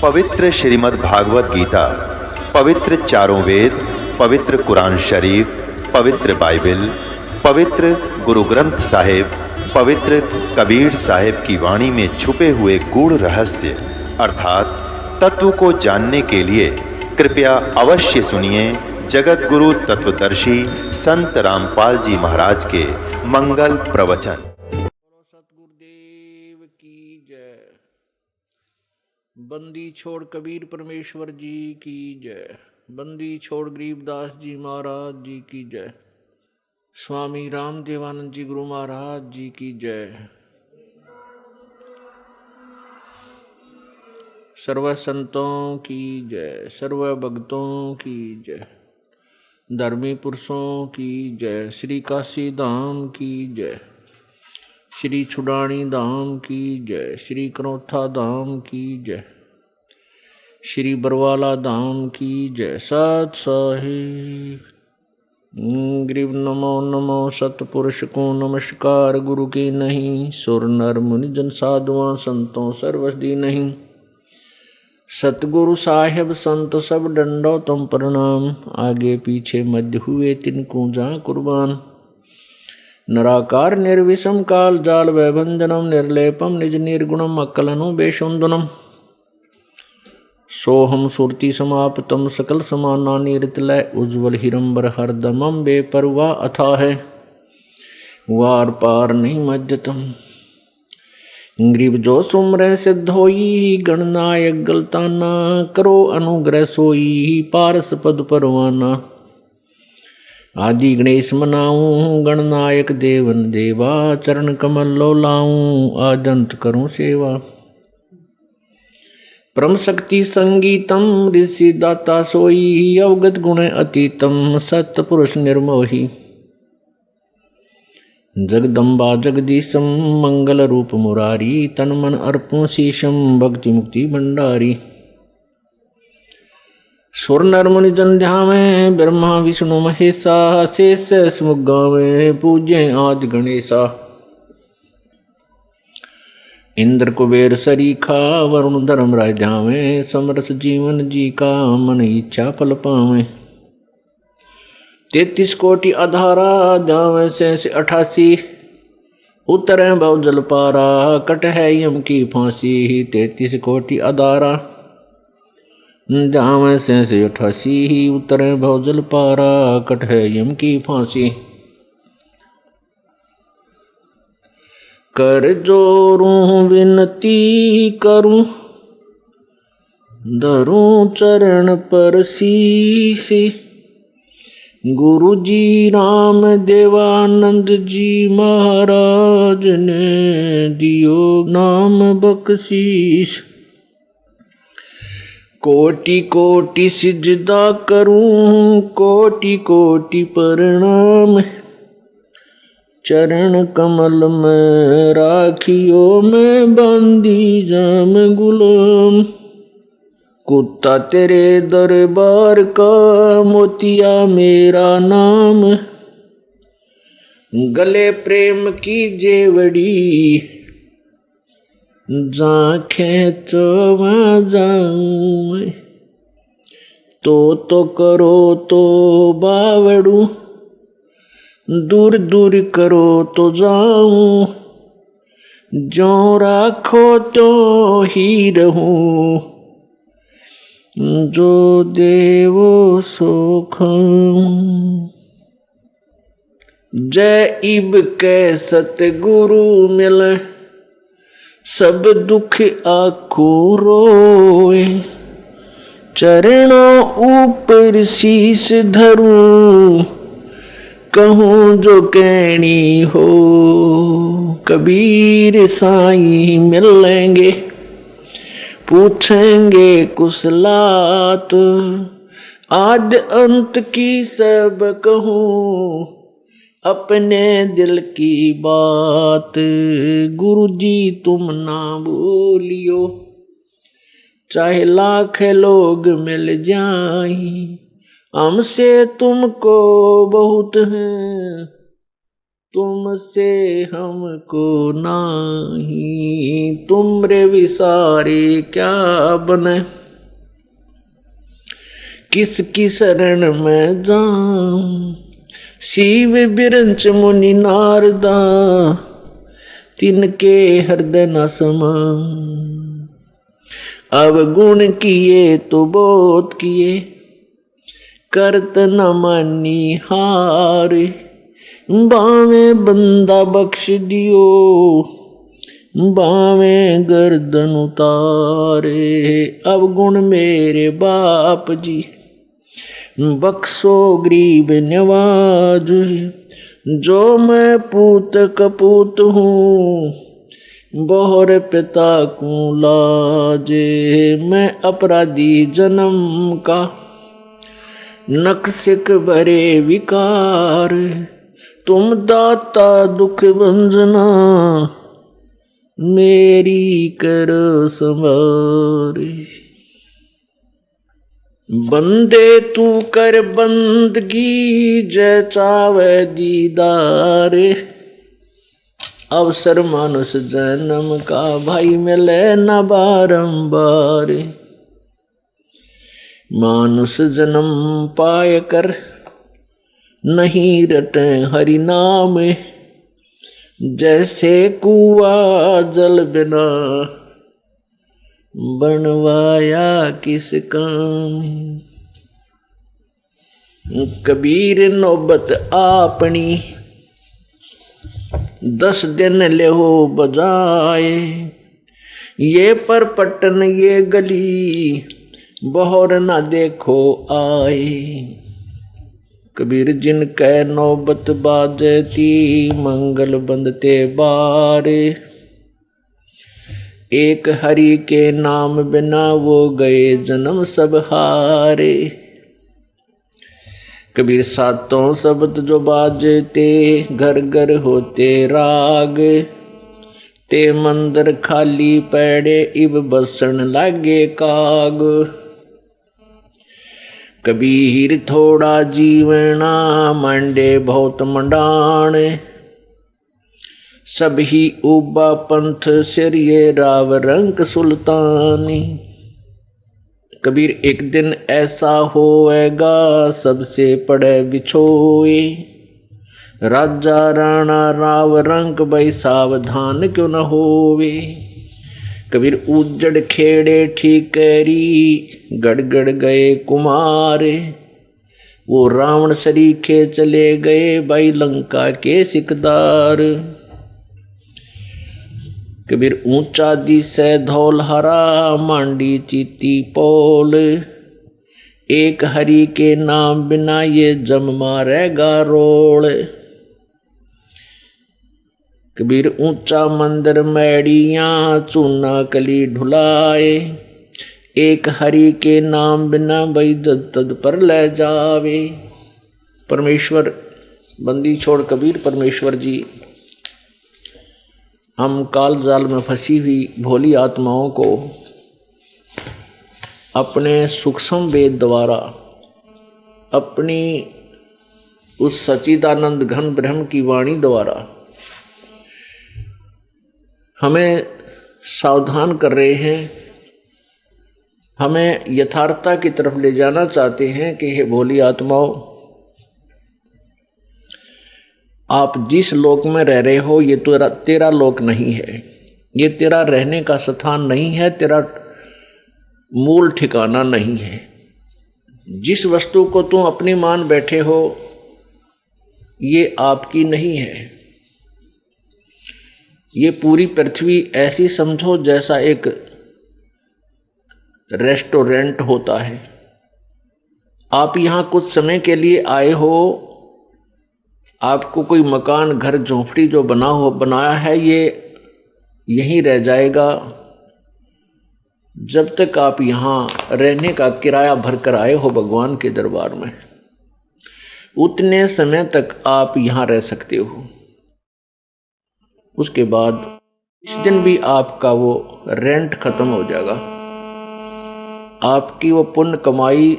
पवित्र श्रीमद् भागवत गीता, पवित्र चारों वेद, पवित्र कुरान शरीफ, पवित्र बाइबल, पवित्र गुरु ग्रंथ साहिब, पवित्र कबीर साहिब की वाणी में छुपे हुए गूढ़ रहस्य अर्थात तत्व को जानने के लिए कृपया अवश्य सुनिए जगत गुरु तत्वदर्शी संत रामपाल जी महाराज के मंगल प्रवचन। सतगुरुदेव की जय। बंदी छोड़ कबीर परमेश्वर जी की जय। बंदी छोड़ गरीबदास जी महाराज जी की जय। स्वामी रामदेवानंद जी गुरु महाराज जी की जय। सर्व संतों की जय, सर्व भक्तों की जय, धर्मी पुरुषों की जय। श्री काशी धाम की जय, श्री छुड़ानी धाम की जय, श्री कनौथा धाम की जय, श्री बरवाला धाम की जय। सत साहिब ग्रीव नमो नमो सतपुरुष को नमस्कार। गुरु की नहीं सुर नर मुनि जन साधुआं संतों सर्वसदी नहीं। सतगुरु साहेब संत सब डंडो तुम प्रणाम। आगे पीछे मध्य हुए तिनको जा कुर्बान। नराकार निर्विषम काल जाल वैभंजनम निर्लेपम निज निर्गुणम अक्कलनु बेशुंदनम। सोहम सुरति समाप्तम सकल समाना निरतलय उज्ज्वल हिरंबर हरदमम बेपरवा अथा है वार पार नहीं मज्जतम। ग्रीब जो सुमरह सिद्ध होई गणनायक गलताना करो अनुग्रह सोई पारस पद परवाना। आदि गणेश मनाऊं गणनायक देवन देवा चरण कमल लो लाऊं आदंत करूं सेवा। परम शक्ति संगीतम ऋषि दाता सोई अवगत गुण अतीतम सत्य पुरुष निर्मोही। जगदम्बा जगदीशम मंगल रूप मुरारी तन मन अर्पों शीशम भक्ति मुक्ति भंडारी। सुर नर मुनि जन ध्यावे ब्रह्मा विष्णु महेशा शेष समुख गावे पूज्य आज गणेशा। इंद्र कुबेर सरीखा वरुण धर्म राय ध्यावे समरस जीवन जी का मन इच्छा फल पावे। 33 कोटि अधारा जावे से 88 उतरे भव जल पारा कट है यम की फांसी। 33 कोटि अधारा जावे से 88 उतरे भव जल पारा कट है यम की फांसी। कर जोरूं विनती करूं धरूं चरण पर शीशी। गुरु जी राम देवानंद जी महाराज ने दियो नाम बख्शीश। कोटि कोटि सिजदा करूं कोटि कोटि प्रणाम। चरण कमल में राखियो मैं बंदी जाम गुलाम। कुत्ता तेरे दरबार का मोतिया मेरा नाम। गले प्रेम की जेवड़ी जाखें तो वहाँ जाऊं। तो करो तो बावड़ू दूर दूर करो तो जाऊं। जो राखो तो ही रहूं जो देवो सो खाऊं। जय इब के सतगुरु मिले सब दुख आखो रोए। चरणों ऊपर शीश धरूं कहूं जो कहनी हो। कबीर साईं मिलेंगे पूछेंगे कुशलात। आद अंत की सब कहूं अपने दिल की बात। गुरु जी तुम ना बोलियो चाहे लाख लोग मिल जाएं। हमसे तुमको बहुत है तुमसे हमको नाही, तुमरे विसारे क्या बने, किसकी शरण में जाऊं, शिव बिरंच मुनि नारदा, तिनके हृदय न समान। अवगुण किए तो बहुत किए, करत न मानी हार, बावे बंदा बख्श दियो, बावे गर्दन उतारे। अवगुण मेरे बाप जी, बख्शो गरीब नवाज, जो मैं पूत कपूत हूँ, बहुर पिता को लाजे। मैं अपराधी जन्म का, नक्सिक भरे विकार, तुम दाता दुख भंजना, मेरी करो संवार। बंदे तू कर बंदगी, जय चावे दीदार, अवसर मानुष जन्म का, भाई मिले न बारंबार। मानुष जन्म पाए कर, नहीं रटे हरि नाम, जैसे कुआ जल बिना, बनवाया किस काम। कबीर नौबत आपनी, 10 दिन ले हो बजाए, ये पर पटन ये गली, बहुर न देखो आए। कबीर जिन कै नौबत बाजती, मंगल बंदते बार, एक हरि के नाम बिना, वो गए जन्म सब हारे। कबीर सातों शब्द जो बाजते, घर घर होते राग, ते मंदिर खाली पैड़े, इब बसन लागे काग। कबीर थोड़ा जीवना, मांडे बहुत मंडाण, सब ही उबा पंथ सिर, ये राव रंक सुल्तानी। कबीर एक दिन ऐसा होएगा, सबसे पड़े बिछोए, राजा राणा राव रंक, भाई सावधान क्यों न होवे। कबीर उजड़ खेड़े ठीकरी, गड़गड़ गए कुमार, वो रावण सरीखे चले गए, भाई लंका के सिकदार। कबीर ऊंचा दिसे धौल हरा, मांडी चीती पोल, एक हरि के नाम बिना, ये जम मारेगा रोल। कबीर ऊंचा मंदिर मैड़ियां, चूना कली ढुलाए, एक हरि के नाम बिना, भाई तद पर ले जावे। परमेश्वर बंदी छोड़ कबीर परमेश्वर जी हम काल जाल में फंसी हुई भोली आत्माओं को अपने सूक्ष्म वेद द्वारा, अपनी उस सच्चिदानंद घन ब्रह्म की वाणी द्वारा हमें सावधान कर रहे हैं, हमें यथार्थता की तरफ ले जाना चाहते हैं कि हे भोली आत्माओं, आप जिस लोक में रह रहे हो ये तो तेरा लोक नहीं है, ये तेरा रहने का स्थान नहीं है, तेरा मूल ठिकाना नहीं है। जिस वस्तु को तुम अपनी मान बैठे हो ये आपकी नहीं है। ये पूरी पृथ्वी ऐसी समझो जैसा एक रेस्टोरेंट होता है। आप यहाँ कुछ समय के लिए आए हो, आपको कोई मकान घर झोंपड़ी जो बनाया है ये यहीं रह जाएगा जब तक आप यहाँ रहने का किराया भर कर आए हो भगवान के दरबार में, उतने समय तक आप यहाँ रह सकते हो। उसके बाद इस दिन भी आपका वो रेंट खत्म हो जाएगा, आपकी वो पुण्य कमाई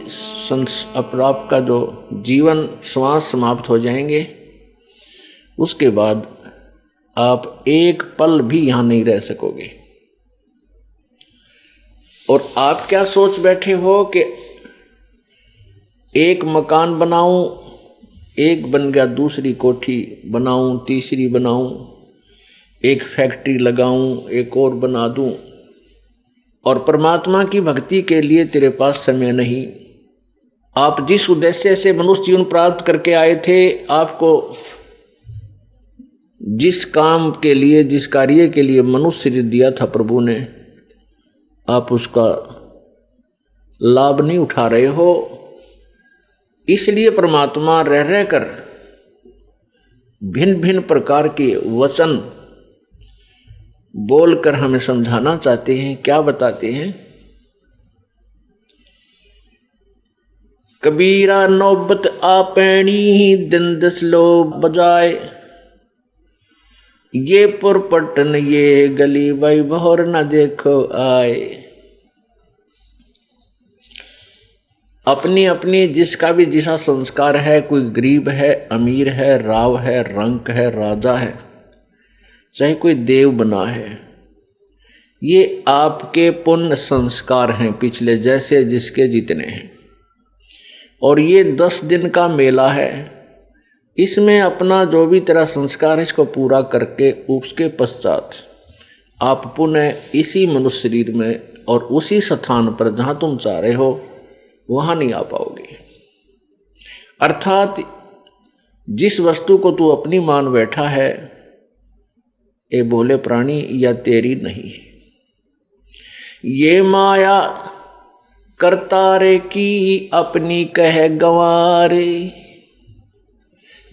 आपका जो जीवन श्वास समाप्त हो जाएंगे उसके बाद आप एक पल भी यहां नहीं रह सकोगे। और आप क्या सोच बैठे हो कि एक मकान बनाऊं, एक बन गया, दूसरी कोठी बनाऊं, तीसरी बनाऊं, एक फैक्ट्री लगाऊं, एक और बना दूं, और परमात्मा की भक्ति के लिए तेरे पास समय नहीं। आप जिस उद्देश्य से मनुष्य जीवन प्राप्त करके आए थे, आपको जिस काम के लिए, जिस कार्य के लिए मनुष्य शरीर दिया था प्रभु ने, आप उसका लाभ नहीं उठा रहे हो। इसलिए परमात्मा रह रह कर भिन्न भिन्न प्रकार के वचन बोलकर हमें समझाना चाहते हैं। क्या बताते हैं? कबीरा नौबत आपैनी दिन दस लो बजाए, ये पुरपटन ये गली भाई बहर न देखो आए। अपनी अपनी जिसका भी जिसा संस्कार है, कोई गरीब है, अमीर है, राव है, रंक है, राजा है, चाहे कोई देव बना है, ये आपके पुण्य संस्कार हैं पिछले, जैसे जिसके जितने हैं। और ये 10 दिन का मेला है। इसमें अपना जो भी तेरा संस्कार है इसको पूरा करके उसके पश्चात आप पुनः इसी मनुष्य शरीर में और उसी स्थान पर जहां तुम चाह रहे हो वहां नहीं आ पाओगे। अर्थात जिस वस्तु को तू अपनी मान बैठा है, ये बोले प्राणी, या तेरी नहीं है। ये माया करतारे की अपनी कह गंवारे,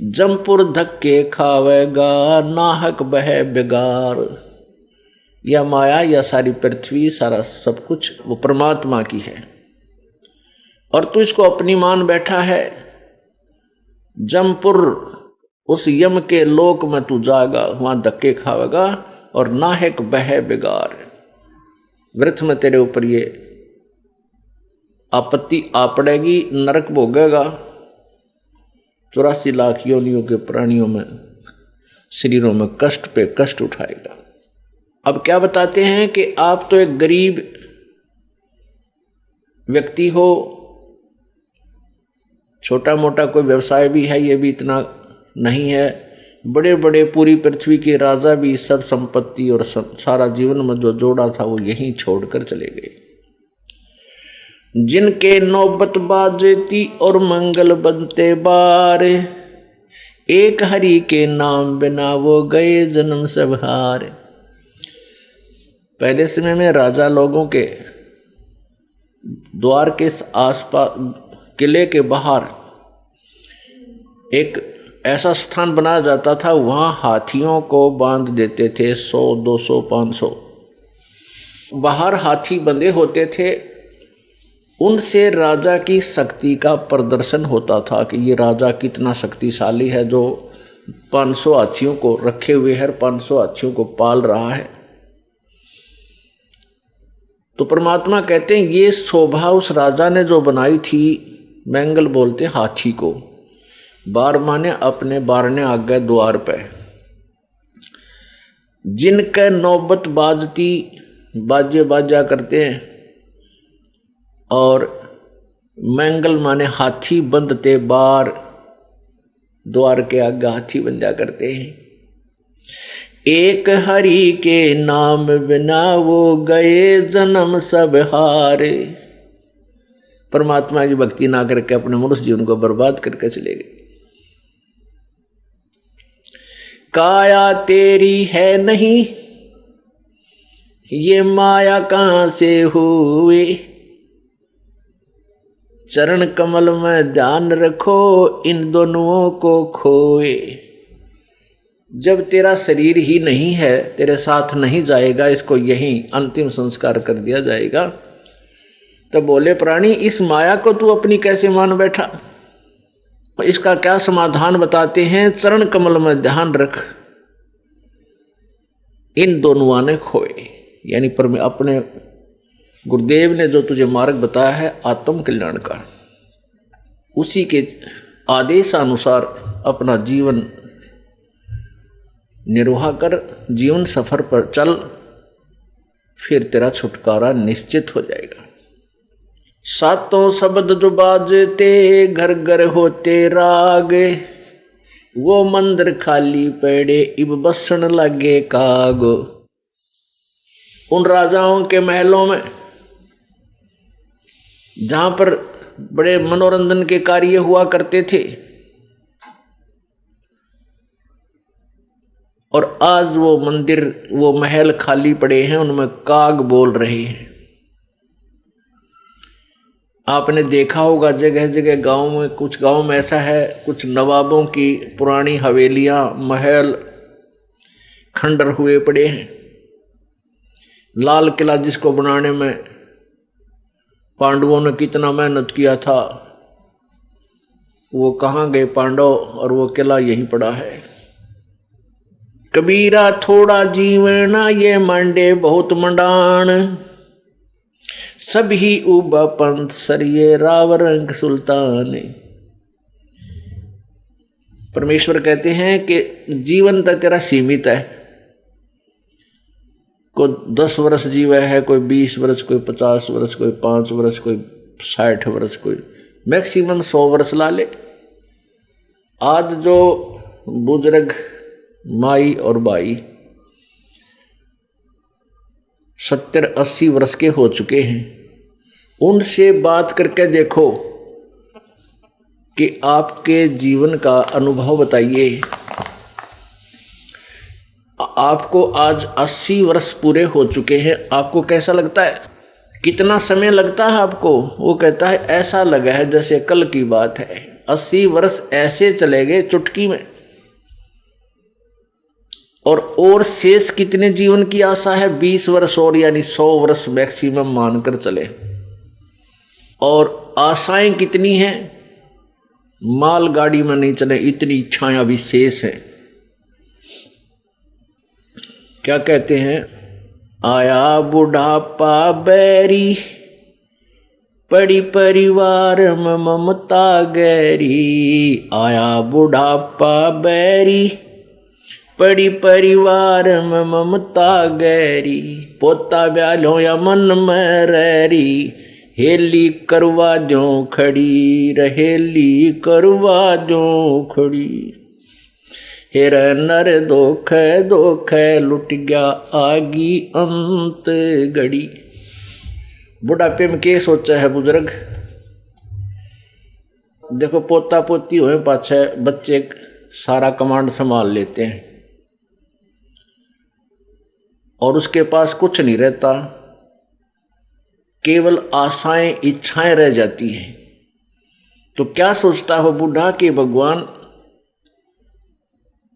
जमपुर धक्के खावेगा नाहक बह बेगार। यह माया, या सारी पृथ्वी, सारा सब कुछ वो परमात्मा की है, और तू इसको अपनी मान बैठा है। जमपुर, उस यम के लोक में तू जाएगा, वहां धक्के खावेगा और नाहक बह बेगार। वृथ में तेरे ऊपर ये आपत्ति आ पड़ेगी, नरक भोगेगा। 84 लाख योनियों के प्राणियों में, शरीरों में कष्ट पे कष्ट उठाएगा। अब क्या बताते हैं कि आप तो एक गरीब व्यक्ति हो, छोटा मोटा कोई व्यवसाय भी है, ये भी इतना नहीं है। बड़े बड़े पूरी पृथ्वी के राजा भी सब संपत्ति और सारा जीवन में जो जोड़ा था वो यहीं छोड़कर चले गए। जिनके नौबत बाजती और मंगल बनते बार, एक हरि के नाम बिना वो गए जन्म सब हार। पहले समय में राजा लोगों के द्वार के आसपास, किले के बाहर एक ऐसा स्थान बनाया जाता था, वहां हाथियों को बांध देते थे, 100, 200, 500 बाहर हाथी बंधे होते थे। उनसे राजा की शक्ति का प्रदर्शन होता था कि ये राजा कितना शक्तिशाली है, जो 500 हाथियों को रखे हुए है, 500 हाथियों को पाल रहा है। तो परमात्मा कहते हैं ये शोभा उस राजा ने जो बनाई थी, मैंगल बोलते हाथी को, बार माने अपने बारने आगे द्वार पे। जिनके नौबत बाजती, बाजे बाजा करते हैं, और मैंगल माने हाथी बंधते बार, द्वार के आगे हाथी बंधा करते हैं। एक हरि के नाम बिना वो गए जन्म सब हारे। परमात्मा की भक्ति ना करके अपने मनुष्य जीवन को बर्बाद करके चले गए। काया तेरी है नहीं, ये माया कहां से हुई। चरण कमल में ध्यान रखो, इन दोनों को खोए। जब तेरा शरीर ही नहीं है, तेरे साथ नहीं जाएगा, इसको यहीं अंतिम संस्कार कर दिया जाएगा। तो बोले प्राणी, इस माया को तू अपनी कैसे मान बैठा? इसका क्या समाधान बताते हैं? चरण कमल में ध्यान रख, इन दोनों ने खोए। यानी पर अपने गुरुदेव ने जो तुझे मार्ग बताया है आत्म कल्याण का, उसी के आदेश अनुसार अपना जीवन निर्वाह कर, जीवन सफर पर चल, फिर तेरा छुटकारा निश्चित हो जाएगा। सातों शब्द जो बाजते घर घर होते राग, वो मंदिर खाली पड़े इब बसन लगे काग। उन राजाओं के महलों में जहां पर बड़े मनोरंजन के कार्य हुआ करते थे, और आज वो मंदिर, वो महल खाली पड़े हैं, उनमें काग बोल रहे हैं। आपने देखा होगा जगह जगह गांव में, कुछ गांव में ऐसा है, कुछ नवाबों की पुरानी हवेलियां, महल खंडर हुए पड़े हैं। लाल किला जिसको बनाने में पांडवों ने कितना मेहनत किया था, वो कहाँ गए पांडव, और वो किला यही पड़ा है। कबीरा थोड़ा जीवना ये मांडे बहुत मंडान, सभी उबा पंथ सरिये राव रंग सुल्तान। परमेश्वर कहते हैं कि जीवन तो तेरा सीमित है, कोई 10 वर्ष जीवा है, कोई 20 वर्ष, कोई 50 वर्ष, कोई 5 वर्ष, कोई 60 वर्ष, कोई मैक्सिमम 100 वर्ष ला ले। आज जो बुजुर्ग माई और बाई 70-80 वर्ष के हो चुके हैं, उनसे बात करके देखो कि आपके जीवन का अनुभव बताइए। आपको आज 80 वर्ष पूरे हो चुके हैं, आपको कैसा लगता है? कितना समय लगता है आपको? वो कहता है ऐसा लगा है जैसे कल की बात है। 80 वर्ष ऐसे चले गए चुटकी में। और शेष कितने जीवन की आशा है? 20 वर्ष और, यानी 100 वर्ष मैक्सिमम मानकर चले। और आशाएं कितनी हैं? माल गाड़ी में नहीं चले, इतनी इच्छाएं अभी शेष है। क्या कहते हैं? आया बुढ़ापा बैरी, पड़ी परिवार में ममता गैरी। आया बुढ़ापा बैरी, पड़ी परिवार में ममता गैरी। पोता ब्यालो या मन में रैरी, हेली करवा जो खड़ी, रहेली करवा जो खड़ी। हेर नर दोख दोख लुट गया आगी अंत घड़ी। बुढ़ापे में क्या सोचा है बुजुर्ग? देखो पोता पोती हुए पाछे बच्चे सारा कमांड संभाल लेते हैं, और उसके पास कुछ नहीं रहता, केवल आशाएं इच्छाएं रह जाती हैं। तो क्या सोचता हो बूढ़ा कि भगवान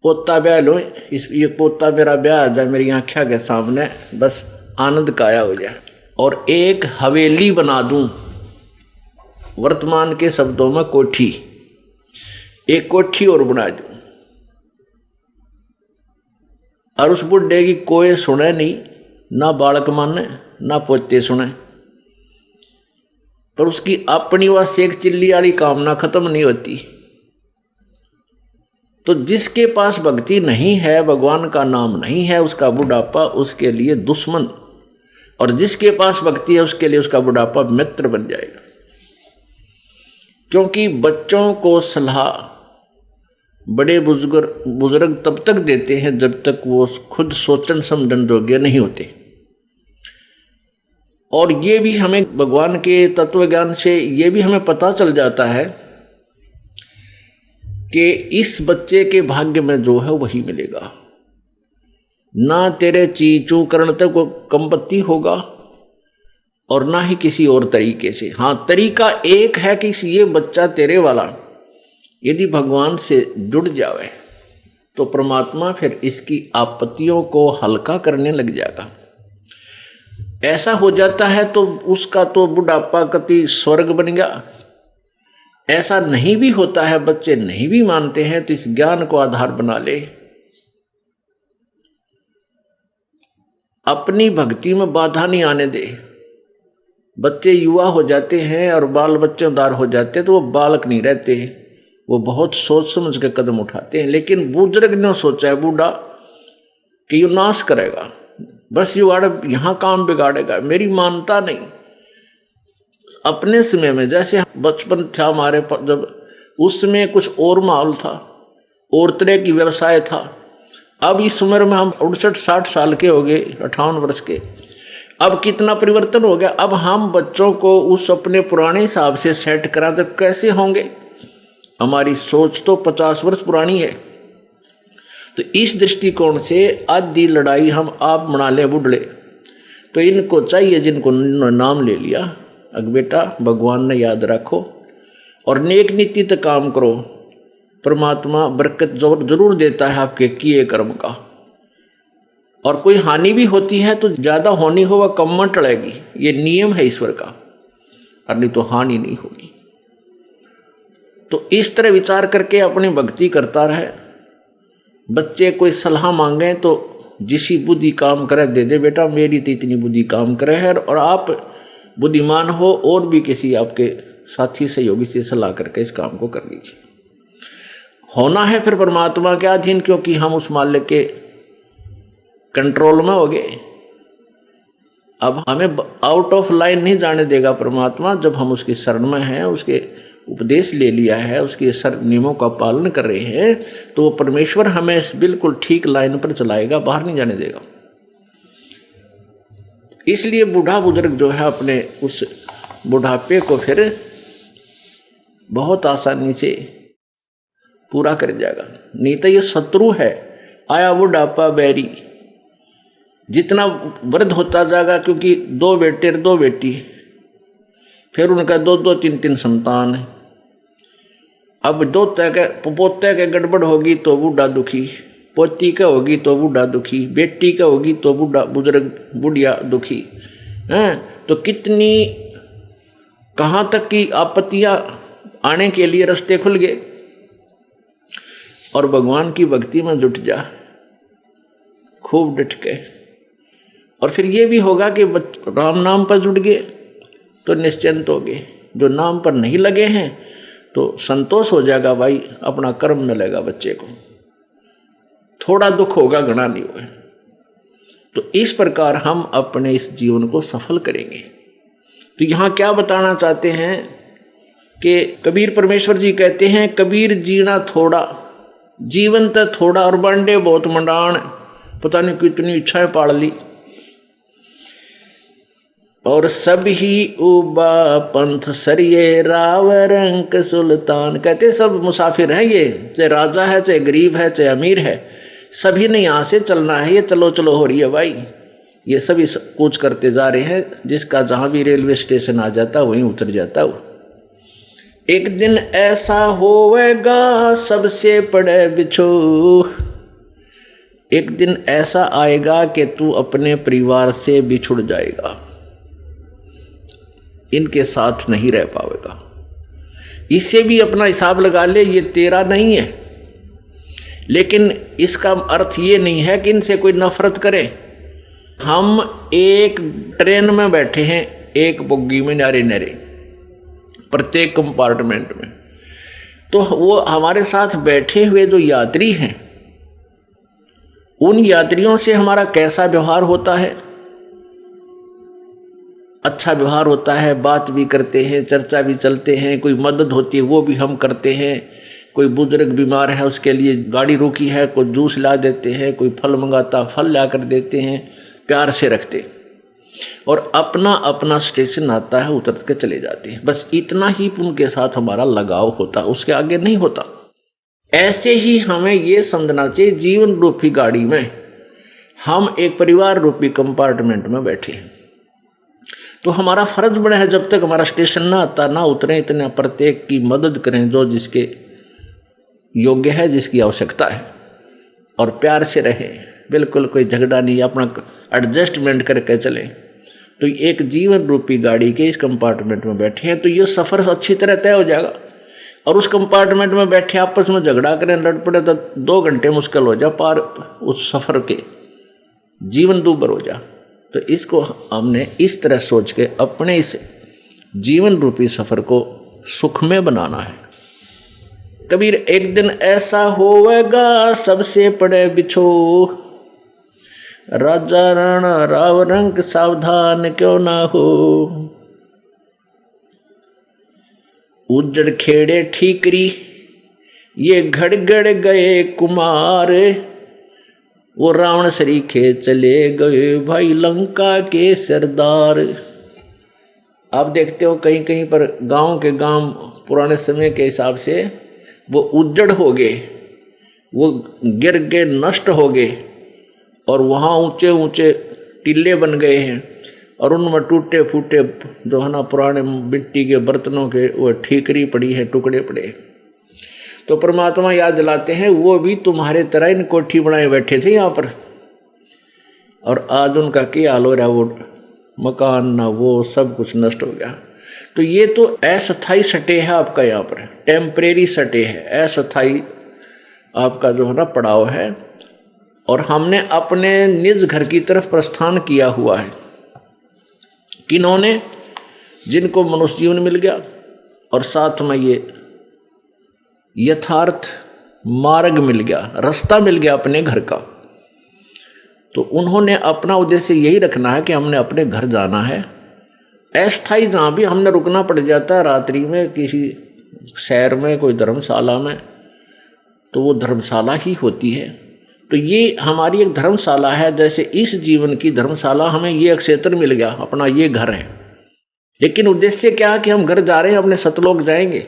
पोता ब्याह लो, ये पोता मेरा ब्याह आ जाए मेरी आंखों के सामने, बस आनंद काया हो जाए, और एक हवेली बना दूं। वर्तमान के शब्दों में कोठी, एक कोठी और बना दूं, और उस बुढ़े की कोई सुने नहीं, ना बालक माने ना पोते सुने, पर उसकी अपनी वह सेक चिल्ली वाली कामना खत्म नहीं होती। तो जिसके पास भक्ति नहीं है, भगवान का नाम नहीं है, उसका बुढ़ापा उसके लिए दुश्मन, और जिसके पास भक्ति है उसके लिए उसका बुढ़ापा मित्र बन जाएगा। क्योंकि बच्चों को सलाह बड़े बुजुर्ग तब तक देते हैं जब तक वो खुद सोचन समझन योग्य नहीं होते। और ये भी हमें भगवान के तत्व ज्ञान से ये भी हमें पता चल जाता है कि इस बच्चे के भाग्य में जो है वही मिलेगा। ना तेरे चीचू करण तक वो कंपत्ति होगा, और ना ही किसी और तरीके से। हाँ, तरीका एक है कि ये बच्चा तेरे वाला यदि भगवान से जुड़ जावे तो परमात्मा फिर इसकी आपत्तियों को हल्का करने लग जाएगा। ऐसा हो जाता है तो उसका तो बुढ़ापा कति स्वर्ग बन गया। ऐसा नहीं भी होता है, बच्चे नहीं भी मानते हैं, तो इस ज्ञान को आधार बना ले। अपनी भक्ति में बाधा नहीं आने दे। बच्चे युवा हो जाते हैं और बाल बच्चेदार हो जाते हैं तो वो बालक नहीं रहते, वो बहुत सोच समझ के कदम उठाते हैं। लेकिन बुजुर्ग ने सोचा है, बूढ़ा कि यू नाश करेगा, बस यू यहाँ काम बिगाड़ेगा, मेरी मानता नहीं। अपने समय में जैसे बचपन था हमारे, जब उस समय कुछ और माहौल था, और तरह की व्यवसाय था। अब इस उम्र में हम 68-60 साल के हो गए, 58 वर्ष के, अब कितना परिवर्तन हो गया। अब हम बच्चों को उस अपने पुराने हिसाब से सेट करा तो कैसे होंगे? हमारी सोच तो 50 वर्ष पुरानी है। तो इस दृष्टिकोण से आधी लड़ाई हम आप बना ले बुढ़ले। तो इनको चाहिए, जिनको नाम ले लिया, अग बेटा भगवान ने याद रखो और नेक नीति तक काम करो, परमात्मा बरकत जरूर देता है आपके किए कर्म का। और कोई हानि भी होती है तो ज्यादा होनी हो वह कम में टलेगी, ये नियम है ईश्वर का, और नहीं तो हानि नहीं होगी। तो इस तरह विचार करके अपनी भक्ति करता रहे। बच्चे कोई सलाह मांगे तो जिसी बुद्धि काम करे दे दे, बेटा मेरी तो इतनी बुद्धि काम करे है, और आप बुद्धिमान हो और भी किसी आपके साथी सहयोगी से सलाह करके इस काम को कर लीजिए। होना है फिर परमात्मा के अधीन, क्योंकि हम उस मालिक के कंट्रोल में हो गए। अब हमें आउट ऑफ लाइन नहीं जाने देगा परमात्मा। जब हम उसकी शरण में हैं, उसके उपदेश ले लिया है, उसके नियमों का पालन कर रहे हैं, तो वो परमेश्वर हमें बिल्कुल ठीक लाइन पर चलाएगा, बाहर नहीं जाने देगा। इसलिए बूढ़ा बुजुर्ग जो है अपने उस बुढ़ापे को फिर बहुत आसानी से पूरा कर जाएगा। नहीं तो ये शत्रु है, आया बुढ़ापा बैरी। जितना वृद्ध होता जाएगा, क्योंकि 2 बेटे 2 बेटी, फिर उनका 2-2 3-3 संतान है। अब पोते के गड़बड़ होगी तो बूढ़ा दुखी, पोती का होगी तो बूढ़ा दुखी, बेटी का होगी तो बुढ़िया दुखी हैं। तो कितनी कहाँ तक की आपत्तियां आने के लिए रास्ते खुल गए। और भगवान की भक्ति में जुट जा खूब डट के। और फिर ये भी होगा कि राम नाम पर जुट गए तो निश्चिंत हो गए। जो नाम पर नहीं लगे हैं तो संतोष हो जाएगा, भाई अपना कर्म मिलेगा बच्चे को, थोड़ा दुख होगा घना नहीं होगा। तो इस प्रकार हम अपने इस जीवन को सफल करेंगे। तो यहाँ क्या बताना चाहते हैं कि कबीर परमेश्वर जी कहते हैं, कबीर जीना थोड़ा, जीवन तो थोड़ा और बांडे बहुत मंडाण। पता नहीं कितनी इच्छाएं पाड़ ली। और सब ही उबा पंथ सरिये राव रंक सुल्तान। कहते सब मुसाफिर हैं, ये चाहे राजा है, चाहे गरीब है, चाहे अमीर है, सभी ने यहाँ से चलना है। ये चलो चलो हो रही है भाई, ये सभी कूच करते जा रहे हैं। जिसका जहाँ भी रेलवे स्टेशन आ जाता वहीं उतर जाता वो। एक दिन ऐसा होवेगा सबसे पड़े बिछो। एक दिन ऐसा आएगा कि तू अपने परिवार से बिछुड़ जाएगा, इनके साथ नहीं रह पाएगा। इसे भी अपना हिसाब लगा ले, ये तेरा नहीं है। लेकिन इसका अर्थ ये नहीं है कि इनसे कोई नफरत करे। हम एक ट्रेन में बैठे हैं, एक बोगी में नारे नारे, प्रत्येक कंपार्टमेंट में। तो वो हमारे साथ बैठे हुए जो यात्री हैं, उन यात्रियों से हमारा कैसा व्यवहार होता है? अच्छा व्यवहार होता है, बात भी करते हैं, चर्चा भी चलते हैं, कोई मदद होती है वो भी हम करते हैं। कोई बुजुर्ग बीमार है उसके लिए गाड़ी रोकी है, कोई जूस ला देते हैं, कोई फल मंगाता फल ला कर देते हैं, प्यार से रखते। और अपना अपना स्टेशन आता है, उतर के चले जाते हैं। बस इतना ही उनके साथ हमारा लगाव होता, उसके आगे नहीं होता। ऐसे ही हमें ये समझना चाहिए, जीवन रूपी गाड़ी में हम एक परिवार रूपी कंपार्टमेंट में बैठे हैं। तो हमारा फर्ज बड़ा है, जब तक हमारा स्टेशन ना आता ना उतरे, इतना प्रत्येक की मदद करें जो जिसके योग्य है, जिसकी आवश्यकता है, और प्यार से रहे। बिल्कुल कोई झगड़ा नहीं, अपना एडजस्टमेंट करके चले। तो एक जीवन रूपी गाड़ी के इस कंपार्टमेंट में बैठे हैं, तो ये सफ़र अच्छी तरह तय हो जाएगा। और उस कंपार्टमेंट में बैठे आपस में झगड़ा करें, लड़ पड़े, तो 2 घंटे मुश्किल हो जा पार उस सफ़र के, जीवन दूभर हो जा। तो इसको हमने इस तरह सोच के अपने इस जीवन रूपी सफ़र को सुख में बनाना है। कबीर एक दिन ऐसा होवेगा सबसे पड़े बिछो। राजा राणा राव रंक सावधान क्यों ना हो। उजड़ खेड़े ठीकरी ये घड़गड़ गए कुमार, वो रावण सरीखे चले गए भाई लंका के सरदार। आप देखते हो कहीं कहीं पर गांव के गांव पुराने समय के हिसाब से वो उजड़ हो गए, वो गिर गए, नष्ट हो गए, और वहाँ ऊंचे ऊंचे टीले बन गए हैं और उनमें टूटे फूटे जो है ना पुराने मिट्टी के बर्तनों के वो ठीकरी पड़ी है, टुकड़े पड़े। तो परमात्मा याद दिलाते हैं वो भी तुम्हारे तरह इन कोठी बनाए बैठे थे यहाँ पर, और आज उनका क्या हाल हो रहा, वो मकान ना वो सब कुछ नष्ट हो गया। तो ये तो अस्थाई सटे है आपका, यहाँ पर टेम्परेरी सटे है, अस्थाई आपका जो है ना पड़ाव है। और हमने अपने निज घर की तरफ प्रस्थान किया हुआ है। किन्होंने? जिनको मनुष्य जीवन मिल गया और साथ में ये यथार्थ मार्ग मिल गया, रास्ता मिल गया अपने घर का, तो उन्होंने अपना उद्देश्य यही रखना है कि हमने अपने घर जाना है। अस्थाई जहाँ भी हमने रुकना पड़ जाता है रात्रि में किसी शहर में, कोई धर्मशाला में, तो वो धर्मशाला ही होती है। तो ये हमारी एक धर्मशाला है। जैसे इस जीवन की धर्मशाला हमें ये क्षेत्र मिल गया, अपना ये घर है, लेकिन उद्देश्य क्या है कि हम घर जा रहे हैं, अपने सतलोक जाएंगे।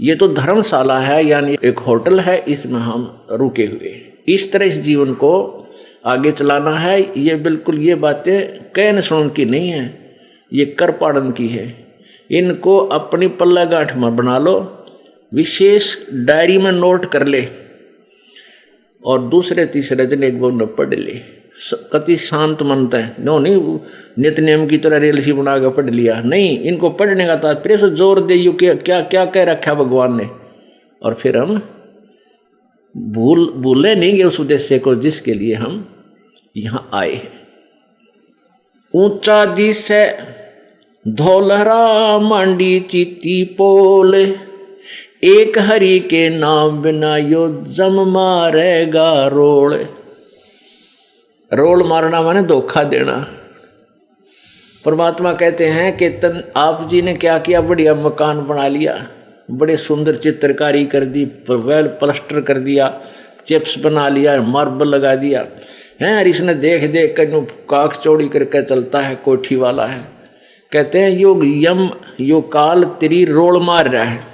ये तो धर्मशाला है, यानी एक होटल है, इसमें हम रुके हुए। इस तरह इस जीवन को आगे चलाना है। ये बिल्कुल ये बातें कहने सुनने की नहीं है, ये कर पाड़न की है। इनको अपनी पल्ला गांठ में बना लो, विशेष डायरी में नोट कर ले, और दूसरे तीसरे दिन एक बार पढ़ ले। कति शांत मनता है, नो नहीं नित्य नियम की तरह रेल सी बना कर पढ़ लिया, नहीं। इनको पढ़ने का तात्पर्य से जोर दे कि क्या क्या कह रखा भगवान ने, और फिर हम भूले नहीं उस उद्देश्य को जिसके लिए हम यहाँ आए हैं। ऊंचा दिस है धौलहरा मांडी चीती पोल, एक हरि के नाम बिना यो जम मारेगा रोल। रोल मारना माने धोखा देना। परमात्मा कहते हैं कि आप जी ने क्या किया, बढ़िया मकान बना लिया, बड़े सुंदर चित्रकारी कर दी, वेल प्लास्टर कर दिया, चिप्स बना लिया, मार्बल लगा दिया है, और इसने देख देख कर काख चौड़ी करके चलता है, कोठी वाला है। कहते हैं यो काल तेरी रोल मार रहा है,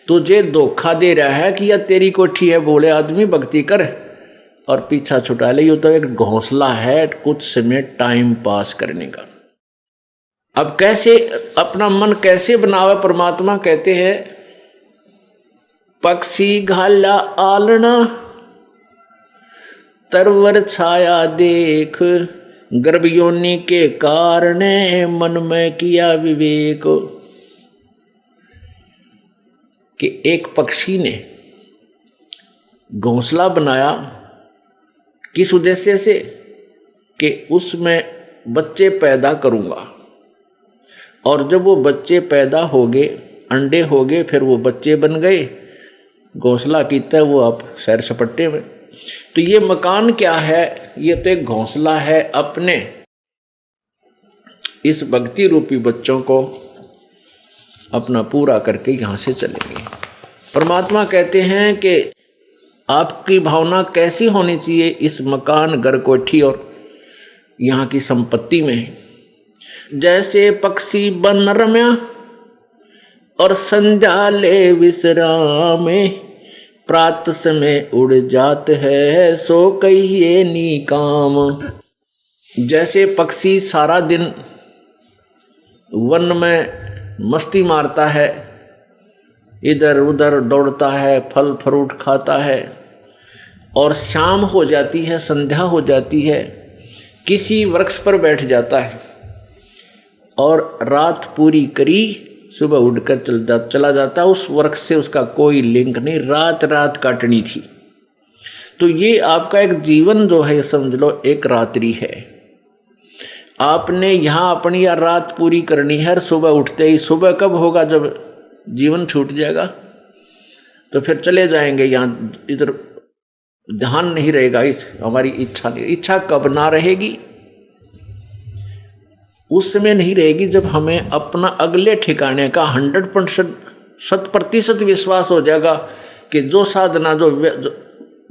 तुझे धोखा दे रहा है कि यह तेरी कोठी है, बोले आदमी भक्ति कर और पीछा छुटा ले। ये तो एक घोंसला है कुछ समय टाइम पास करने का। अब कैसे अपना मन कैसे बनावे, परमात्मा कहते हैं पक्षी घाला आलना तरवर छाया देख, गर्भ योनि के कारण मन में किया विवेक। कि एक पक्षी ने घोंसला बनाया, किस उद्देश्य से? कि उसमें बच्चे पैदा करूंगा, और जब वो बच्चे पैदा हो गए, अंडे हो गए, फिर वो बच्चे बन गए, घोंसला कीता वो आप सैर सपट्टे में। तो ये मकान क्या है? ये तो एक घोंसला है अपने इस भक्ति रूपी बच्चों को अपना पूरा करके यहां से चलेंगे। परमात्मा कहते हैं कि आपकी भावना कैसी होनी चाहिए इस मकान, घर, कोठी और यहाँ की संपत्ति में। जैसे पक्षी बन रम्या और संध्या ले विश्राम, प्रात समय उड़ जात है सो कहिए नी काम। जैसे पक्षी सारा दिन वन में मस्ती मारता है, इधर उधर दौड़ता है, फल फ्रूट खाता है, और शाम हो जाती है, संध्या हो जाती है, किसी वृक्ष पर बैठ जाता है और रात पूरी करी, सुबह उठकर चला जाता। उस वृक्ष से उसका कोई लिंक नहीं, रात रात काटनी थी। तो ये आपका एक जीवन जो है समझ लो एक रात्रि है। आपने यहाँ अपनी या रात पूरी करनी है, सुबह उठते ही। सुबह कब होगा? जब जीवन छूट जाएगा, तो फिर चले जाएंगे यहाँ इधर ध्यान नहीं रहेगा, हमारी इच्छा नहीं, इच्छा कब ना रहेगी? उस समय नहीं रहेगी जब हमें अपना अगले ठिकाने का 100% विश्वास हो जाएगा कि जो साधना जो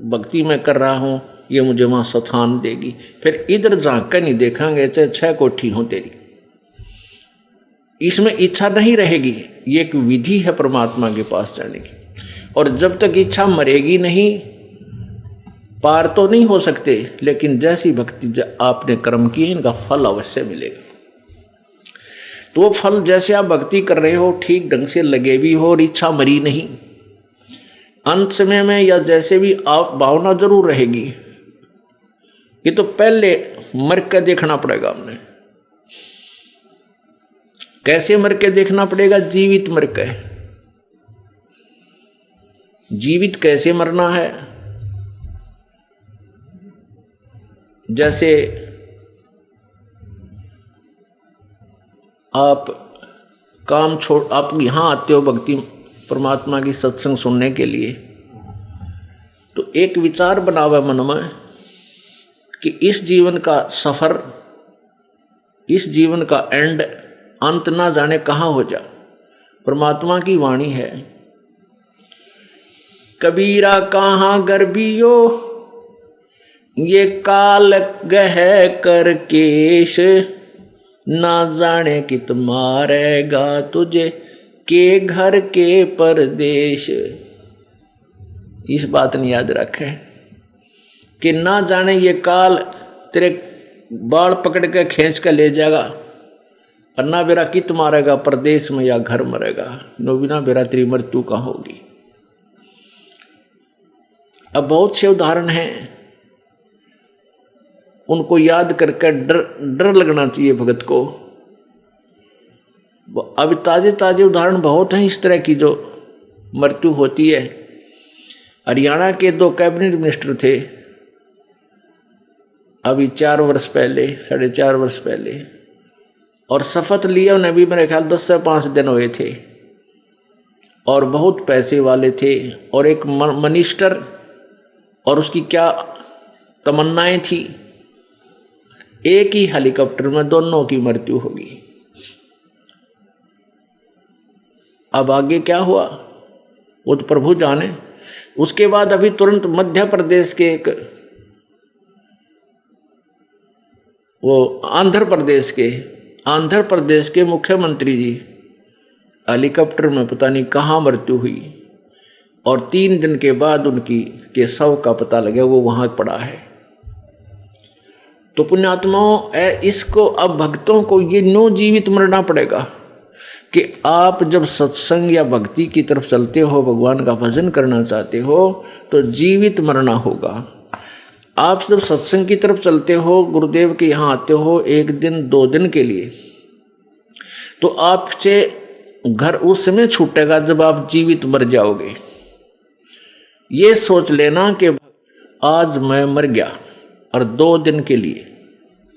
भक्ति में कर रहा हूं ये मुझे वहां स्थान देगी। फिर इधर झांक कर नहीं देखेंगे चाहे 6 कोठी हो तेरी, इसमें इच्छा नहीं रहेगी। ये एक विधि है परमात्मा के पास जाने की, और जब तक इच्छा मरेगी नहीं पार तो नहीं हो सकते, लेकिन जैसी भक्ति आपने कर्म किए इनका फल अवश्य मिलेगा। तो वो फल जैसे आप भक्ति कर रहे हो ठीक ढंग से लगे भी हो और इच्छा मरी नहीं, अंत समय में या जैसे भी आप भावना जरूर रहेगी। ये तो पहले मर के देखना पड़ेगा हमने। कैसे मर के देखना पड़ेगा? जीवित मर के। जीवित कैसे मरना है? जैसे आप काम छोड़, आप यहां आते हो भक्ति परमात्मा की सत्संग सुनने के लिए, तो एक विचार बनावा मन में कि इस जीवन का सफर, इस जीवन का एंड, अंत ना जाने कहाँ हो जा। परमात्मा की वाणी है, कबीरा कहाँ गर्भियो ये काल गह कर केश, ना जाने कित मारेगा तुझे के घर के परदेश। इस बात ने याद रखे कि ना जाने ये काल तेरे बाल पकड़ के खींच कर ले जाएगा, और ना बेरा कित मारेगा परदेश में या घर मरेगा, नो बिना बेरा तेरी मृत्यु कहाँ होगी। अब बहुत से उदाहरण हैं, उनको याद करके डर लगना चाहिए भगत को। अभी ताजे ताजे उदाहरण बहुत हैं इस तरह की जो मृत्यु होती है। हरियाणा के 2 कैबिनेट मिनिस्टर थे अभी 4 वर्ष पहले, 4.5 वर्ष पहले, और शपथ लिया उन्हें भी मेरे ख्याल 10 से 5 दिन हुए थे, और बहुत पैसे वाले थे, और एक मिनिस्टर और उसकी क्या तमन्नाएं थी, एक ही हेलीकॉप्टर में दोनों की मृत्यु होगी। अब आगे क्या हुआ वो तो प्रभु जाने। उसके बाद अभी तुरंत मध्य प्रदेश के एक, वो आंध्र प्रदेश के मुख्यमंत्री जी हेलीकॉप्टर में पता नहीं कहाँ मृत्यु हुई, और 3 दिन के बाद उनकी के शव का पता लगा वो वहां पड़ा है। तो पुण्यात्माओं, इसको अब भक्तों को ये नो जीवित मरना पड़ेगा कि आप जब सत्संग या भक्ति की तरफ चलते हो, भगवान का भजन करना चाहते हो, तो जीवित मरना होगा। आप जब सत्संग की तरफ चलते हो, गुरुदेव के यहाँ आते हो 1 दिन 2 दिन के लिए, तो आपसे घर उस समय छूटेगा जब आप जीवित मर जाओगे। ये सोच लेना कि आज मैं मर गया और 2 दिन के लिए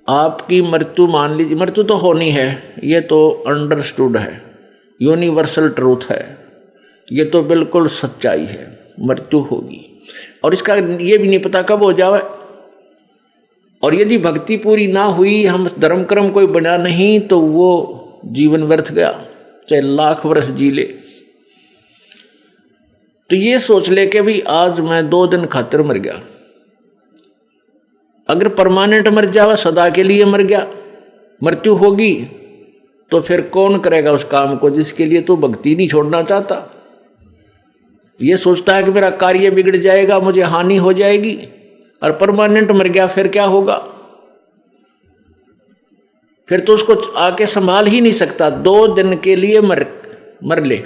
आपकी मृत्यु, मान लीजिए मृत्यु तो होनी है, ये तो अंडरस्टूड है, यूनिवर्सल ट्रूथ है, ये तो बिल्कुल सच्चाई है, मृत्यु होगी। और इसका ये भी नहीं पता कब हो जाए, और यदि भक्ति पूरी ना हुई, हम धर्म कर्म कोई बना नहीं, तो वो जीवन व्यर्थ गया, चाहे लाख वर्ष जी ले। तो ये सोच ले कि भाई आज मैं 2 दिन खातिर मर गया। अगर परमानेंट मर जावा, सदा के लिए मर गया, मृत्यु होगी, तो फिर कौन करेगा उस काम को जिसके लिए तो भक्ति नहीं छोड़ना चाहता। ये सोचता है कि मेरा कार्य बिगड़ जाएगा, मुझे हानि हो जाएगी, और परमानेंट मर गया, फिर क्या होगा? फिर तो उसको आके संभाल ही नहीं सकता। 2 दिन के लिए मर ले,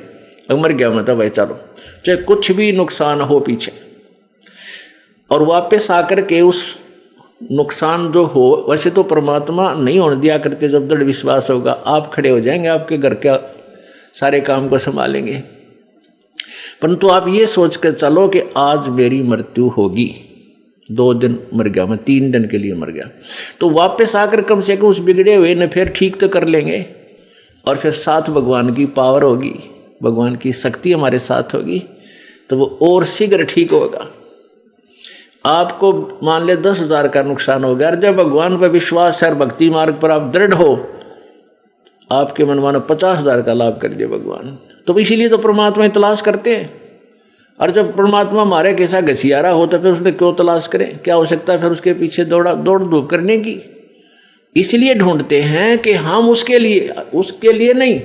मर गया मतलब भाई चलो, चाहे कुछ भी नुकसान हो पीछे, और वापस आकर के उस नुकसान जो हो, वैसे तो परमात्मा नहीं होने दिया करते। जब दृढ़ विश्वास होगा आप खड़े हो जाएंगे, आपके घर के सारे काम को संभालेंगे। परंतु आप ये सोच कर चलो कि आज मेरी मृत्यु होगी, 2 दिन मर गया मैं, 3 दिन के लिए मर गया, तो वापस आकर कम से कम उस बिगड़े हुए ने फिर ठीक तो कर लेंगे, और फिर साथ भगवान की पावर होगी, भगवान की शक्ति हमारे साथ होगी, तो वो और शीघ्र ठीक होगा। आपको मान ले 10,000 का नुकसान हो गया, जब भगवान पर विश्वास है, भक्ति मार्ग पर आप दृढ़ हो, आपके मन मानो 50,000 का लाभ कर दिया भगवान। तो इसीलिए तो परमात्मा की तलाश करते हैं। और जब परमात्मा हमारे कैसा घसियारा हो तो फिर उसने क्यों तलाश करें? क्या आवश्यकता है फिर उसके पीछे दौड़ धूप करने की? इसलिए ढूंढते हैं कि हम उसके लिए नहीं,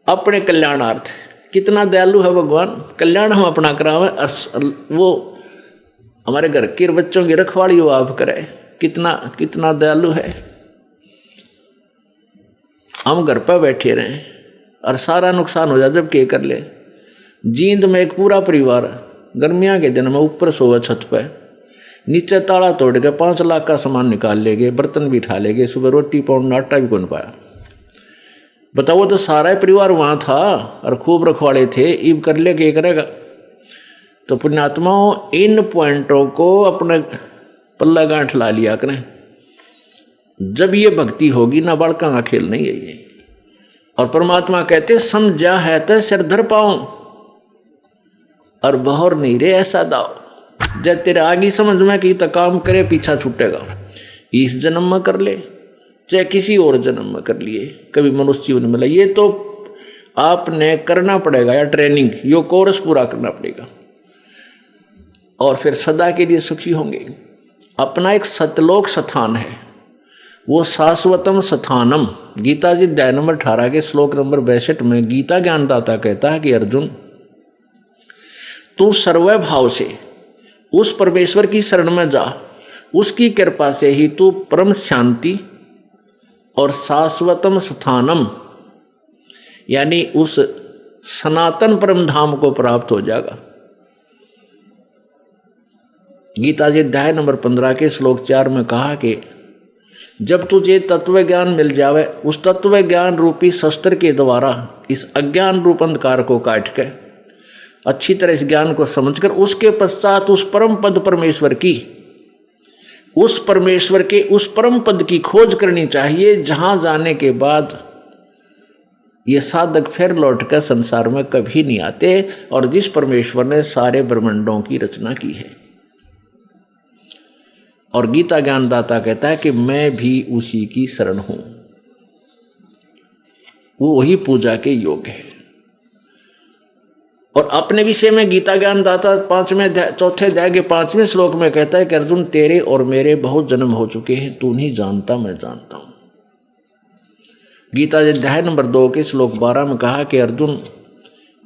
अपने कल्याणार्थ। कितना दयालु है भगवान, कल्याण हम अपना करावे, वो हमारे घर के बच्चों की रखवाली वो आप करे। कितना दयालु है। हम घर पर बैठे रहें और सारा नुकसान हो जाए, जब के कर ले। जींद में एक पूरा परिवार गर्मियां के दिन में ऊपर सोवा छत पर, नीचे ताला तोड़ के 5 लाख का सामान निकाल ले गए, बर्तन भी उठा ले गए, सुबह रोटी पाउंड आटा भी कौन पाया। बताओ, तो सारा परिवार वहां था और खूब रखवाले थे, ईब कर ले के करेगा। तो पुण्यात्माओं, इन पॉइंटों को अपने पल्ला गांठ ला लिया करें। जब ये भक्ति होगी ना, बालका का खेल नहीं है ये। और परमात्मा कहते समझा है तो सिर धर पाऊं और बहर नहीं रे ऐसा दाओ। जब तेरे आगे समझ में कि तो काम करे, पीछा छूटेगा। इस जन्म में कर ले चाहे किसी और जन्म में कर लिए, कभी मनुष्य जीवन मिला, ये तो आपने करना पड़ेगा, या ट्रेनिंग, यो कोर्स पूरा करना पड़ेगा, और फिर सदा के लिए सुखी होंगे। अपना एक सतलोक स्थान है, वो शाश्वतम स्थानम। गीता जी अध्याय नंबर 18 के श्लोक नंबर 62 में गीता ज्ञानदाता कहता है कि अर्जुन, तू सर्व भाव से उस परमेश्वर की शरण में जा, उसकी कृपा से ही तू परम शांति और शाश्वतम स्थानम यानी उस सनातन परम धाम को प्राप्त हो जाएगा। गीता जी अध्याय नंबर 15 के श्लोक 4 में कहा कि जब तुझे तत्व ज्ञान मिल जावे, उस तत्व ज्ञान रूपी शस्त्र के द्वारा इस अज्ञान रूप अंधकार को काट के अच्छी तरह इस ज्ञान को समझकर उसके पश्चात उस परम पद परमेश्वर की, उस परमेश्वर के उस परम पद की खोज करनी चाहिए, जहां जाने के बाद ये साधक फिर लौटकर संसार में कभी नहीं आते, और जिस परमेश्वर ने सारे ब्रह्मांडों की रचना की है। और गीता ज्ञानदाता कहता है कि मैं भी उसी की शरण हूं, वो वही पूजा के योग्य है। और अपने विषय में गीता ज्ञानदाता 4 अध्याय के 5वें श्लोक में कहता है कि अर्जुन, तेरे और मेरे बहुत जन्म हो चुके हैं, तू नहीं जानता, मैं जानता हूं। गीता अध्याय नंबर 2 के श्लोक 12 में कहा कि अर्जुन,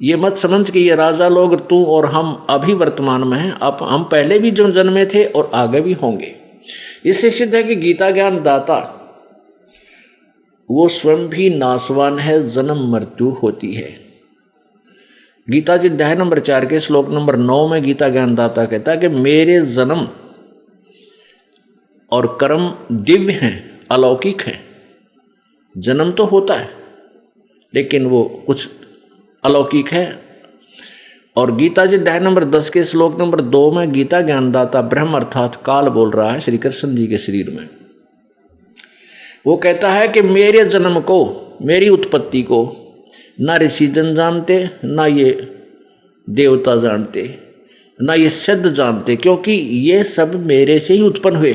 ये मत समझ कि ये राजा लोग तू और हम अभी वर्तमान में हैं, अब हम पहले भी जो जन्मे थे और आगे भी होंगे। इससे सिद्ध है कि गीता ज्ञान दाता वो स्वयं भी नाशवान है, जन्म मृत्यु होती है। गीता जी अध्याय नंबर 4 के श्लोक नंबर 9 में गीता ज्ञान दाता कहता है कि मेरे जन्म और कर्म दिव्य हैं, अलौकिक हैं। जन्म तो होता है लेकिन वो कुछ अलौकिक है। और गीता जी अध्याय नंबर 10 के श्लोक नंबर 2 में गीता ज्ञानदाता ब्रह्म अर्थात काल बोल रहा है श्री कृष्ण जी के शरीर में। वो कहता है कि मेरे जन्म को, मेरी उत्पत्ति को ना ऋषि जन जानते, ना ये देवता जानते, ना ये सिद्ध जानते, क्योंकि ये सब मेरे से ही उत्पन्न हुए।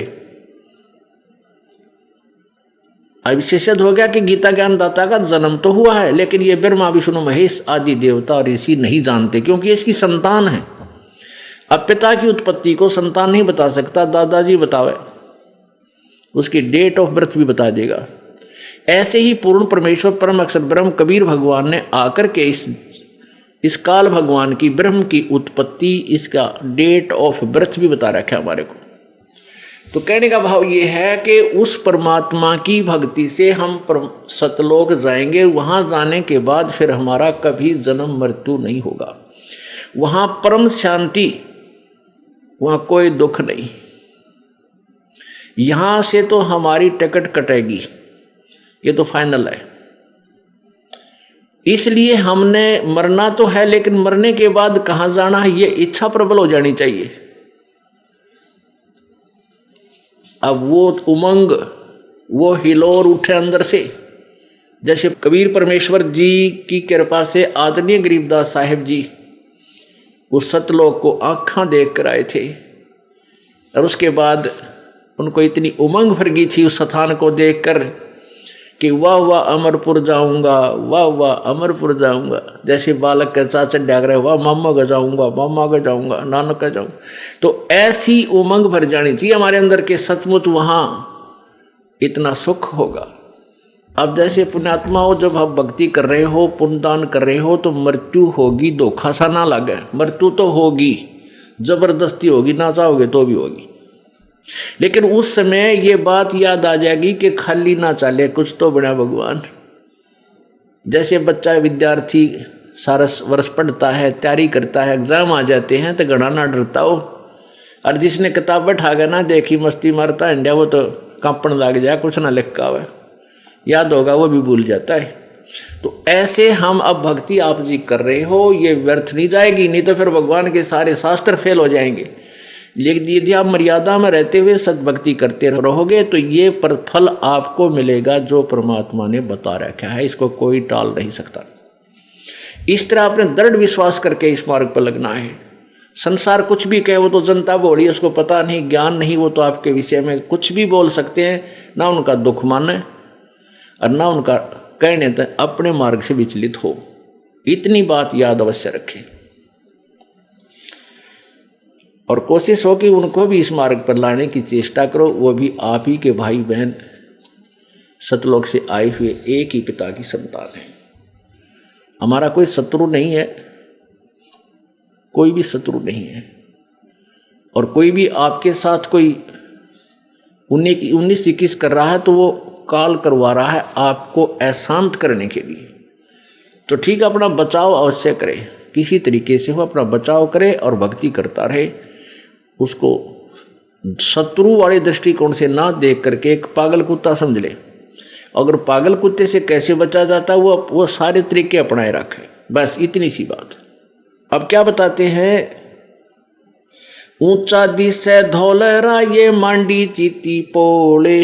अब विशेषद हो गया कि गीता ज्ञानदाता का जन्म तो हुआ है, लेकिन ये ब्रह्मा विष्णु महेश आदि देवता और ऋषि नहीं जानते, क्योंकि ये इसकी संतान है। अब पिता की उत्पत्ति को संतान नहीं बता सकता, दादाजी बतावे, उसकी डेट ऑफ बर्थ भी बता देगा। ऐसे ही पूर्ण परमेश्वर परम अक्षर ब्रह्म कबीर भगवान ने आकर के इस काल भगवान की ब्रह्म की उत्पत्ति, इसका डेट ऑफ बर्थ भी बता रखा है हमारे को। तो कहने का भाव ये है कि उस परमात्मा की भक्ति से हम सतलोक जाएंगे। वहां जाने के बाद फिर हमारा कभी जन्म मृत्यु नहीं होगा, वहां परम शांति, वहां कोई दुख नहीं। यहां से तो हमारी टिकट कटेगी, ये तो फाइनल है। इसलिए हमने मरना तो है, लेकिन मरने के बाद कहां जाना है ये इच्छा प्रबल हो जानी चाहिए। अब वो उमंग, वो हिलोर उठे अंदर से, जैसे कबीर परमेश्वर जी की कृपा से आदरणीय गरीबदास साहिब जी उस सतलोक को आंखां देख कर आए थे। और उसके बाद उनको इतनी उमंग भर गई थी उस स्थान को देखकर कि वाह वाह अमरपुर जाऊंगा, वाह वाह अमरपुर जाऊंगा। जैसे बालक के चाचा डाक रहे, वाह मामा का जाऊंगा, मामा का जाऊंगा, नानक का जाऊंगा। तो ऐसी उमंग भर जानी चाहिए हमारे अंदर के सचमुच वहां इतना सुख होगा। अब जैसे पुण्यात्मा हो, जब आप भक्ति कर रहे हो, पुण्यदान कर रहे हो, तो मृत्यु होगी, धोखा सा ना लगे। मृत्यु तो होगी, जबरदस्ती होगी, ना चाहोगे तो भी होगी। लेकिन उस समय ये बात याद आ जाएगी कि खाली ना चले, कुछ तो बना भगवान। जैसे बच्चा विद्यार्थी सारा वर्ष पढ़ता है, तैयारी करता है, एग्जाम आ जाते हैं तो घना ना डरता हो। और जिसने किताब बैठा गया ना देखी मस्ती मारता है इंडिया, वो तो कांपन लग जाए, कुछ ना लिखा हुआ याद होगा वो भी भूल जाता है। तो ऐसे हम अब भक्ति आप जी कर रहे हो, ये व्यर्थ नहीं जाएगी, नहीं तो फिर भगवान के सारे शास्त्र फेल हो जाएंगे। लेकिन यदि आप मर्यादा में रहते हुए सद्भक्ति करते रहोगे तो ये पर फल आपको मिलेगा जो परमात्मा ने बता रखा है, इसको कोई टाल नहीं सकता। इस तरह अपने दृढ़ विश्वास करके इस मार्ग पर लगना है। संसार कुछ भी कहे, वो तो जनता बोली, उसको पता नहीं, ज्ञान नहीं, वो तो आपके विषय में कुछ भी बोल सकते हैं। ना उनका दुख माने और ना उनका कहने तक अपने मार्ग से विचलित हो। इतनी बात याद अवश्य रखें और कोशिश हो कि उनको भी इस मार्ग पर लाने की चेष्टा करो। वो भी आप ही के भाई बहन, सतलोक से आए हुए एक ही पिता की संतान है। हमारा कोई शत्रु नहीं है, कोई भी शत्रु नहीं है। और कोई भी आपके साथ कोई 19-21 कर रहा है तो वो काल करवा रहा है आपको अशांत करने के लिए। तो ठीक, अपना बचाव अवश्य करे, किसी तरीके से वो अपना बचाव करे और भक्ति करता रहे। उसको शत्रु वाले दृष्टिकोण से ना देख करके एक पागल कुत्ता समझ ले। अगर पागल कुत्ते से कैसे बचा जाता है वो सारे तरीके अपनाए रखे, बस इतनी सी बात। अब क्या बताते हैं, ऊंचा दिसे धौलरा ये मांडी चीती पोले,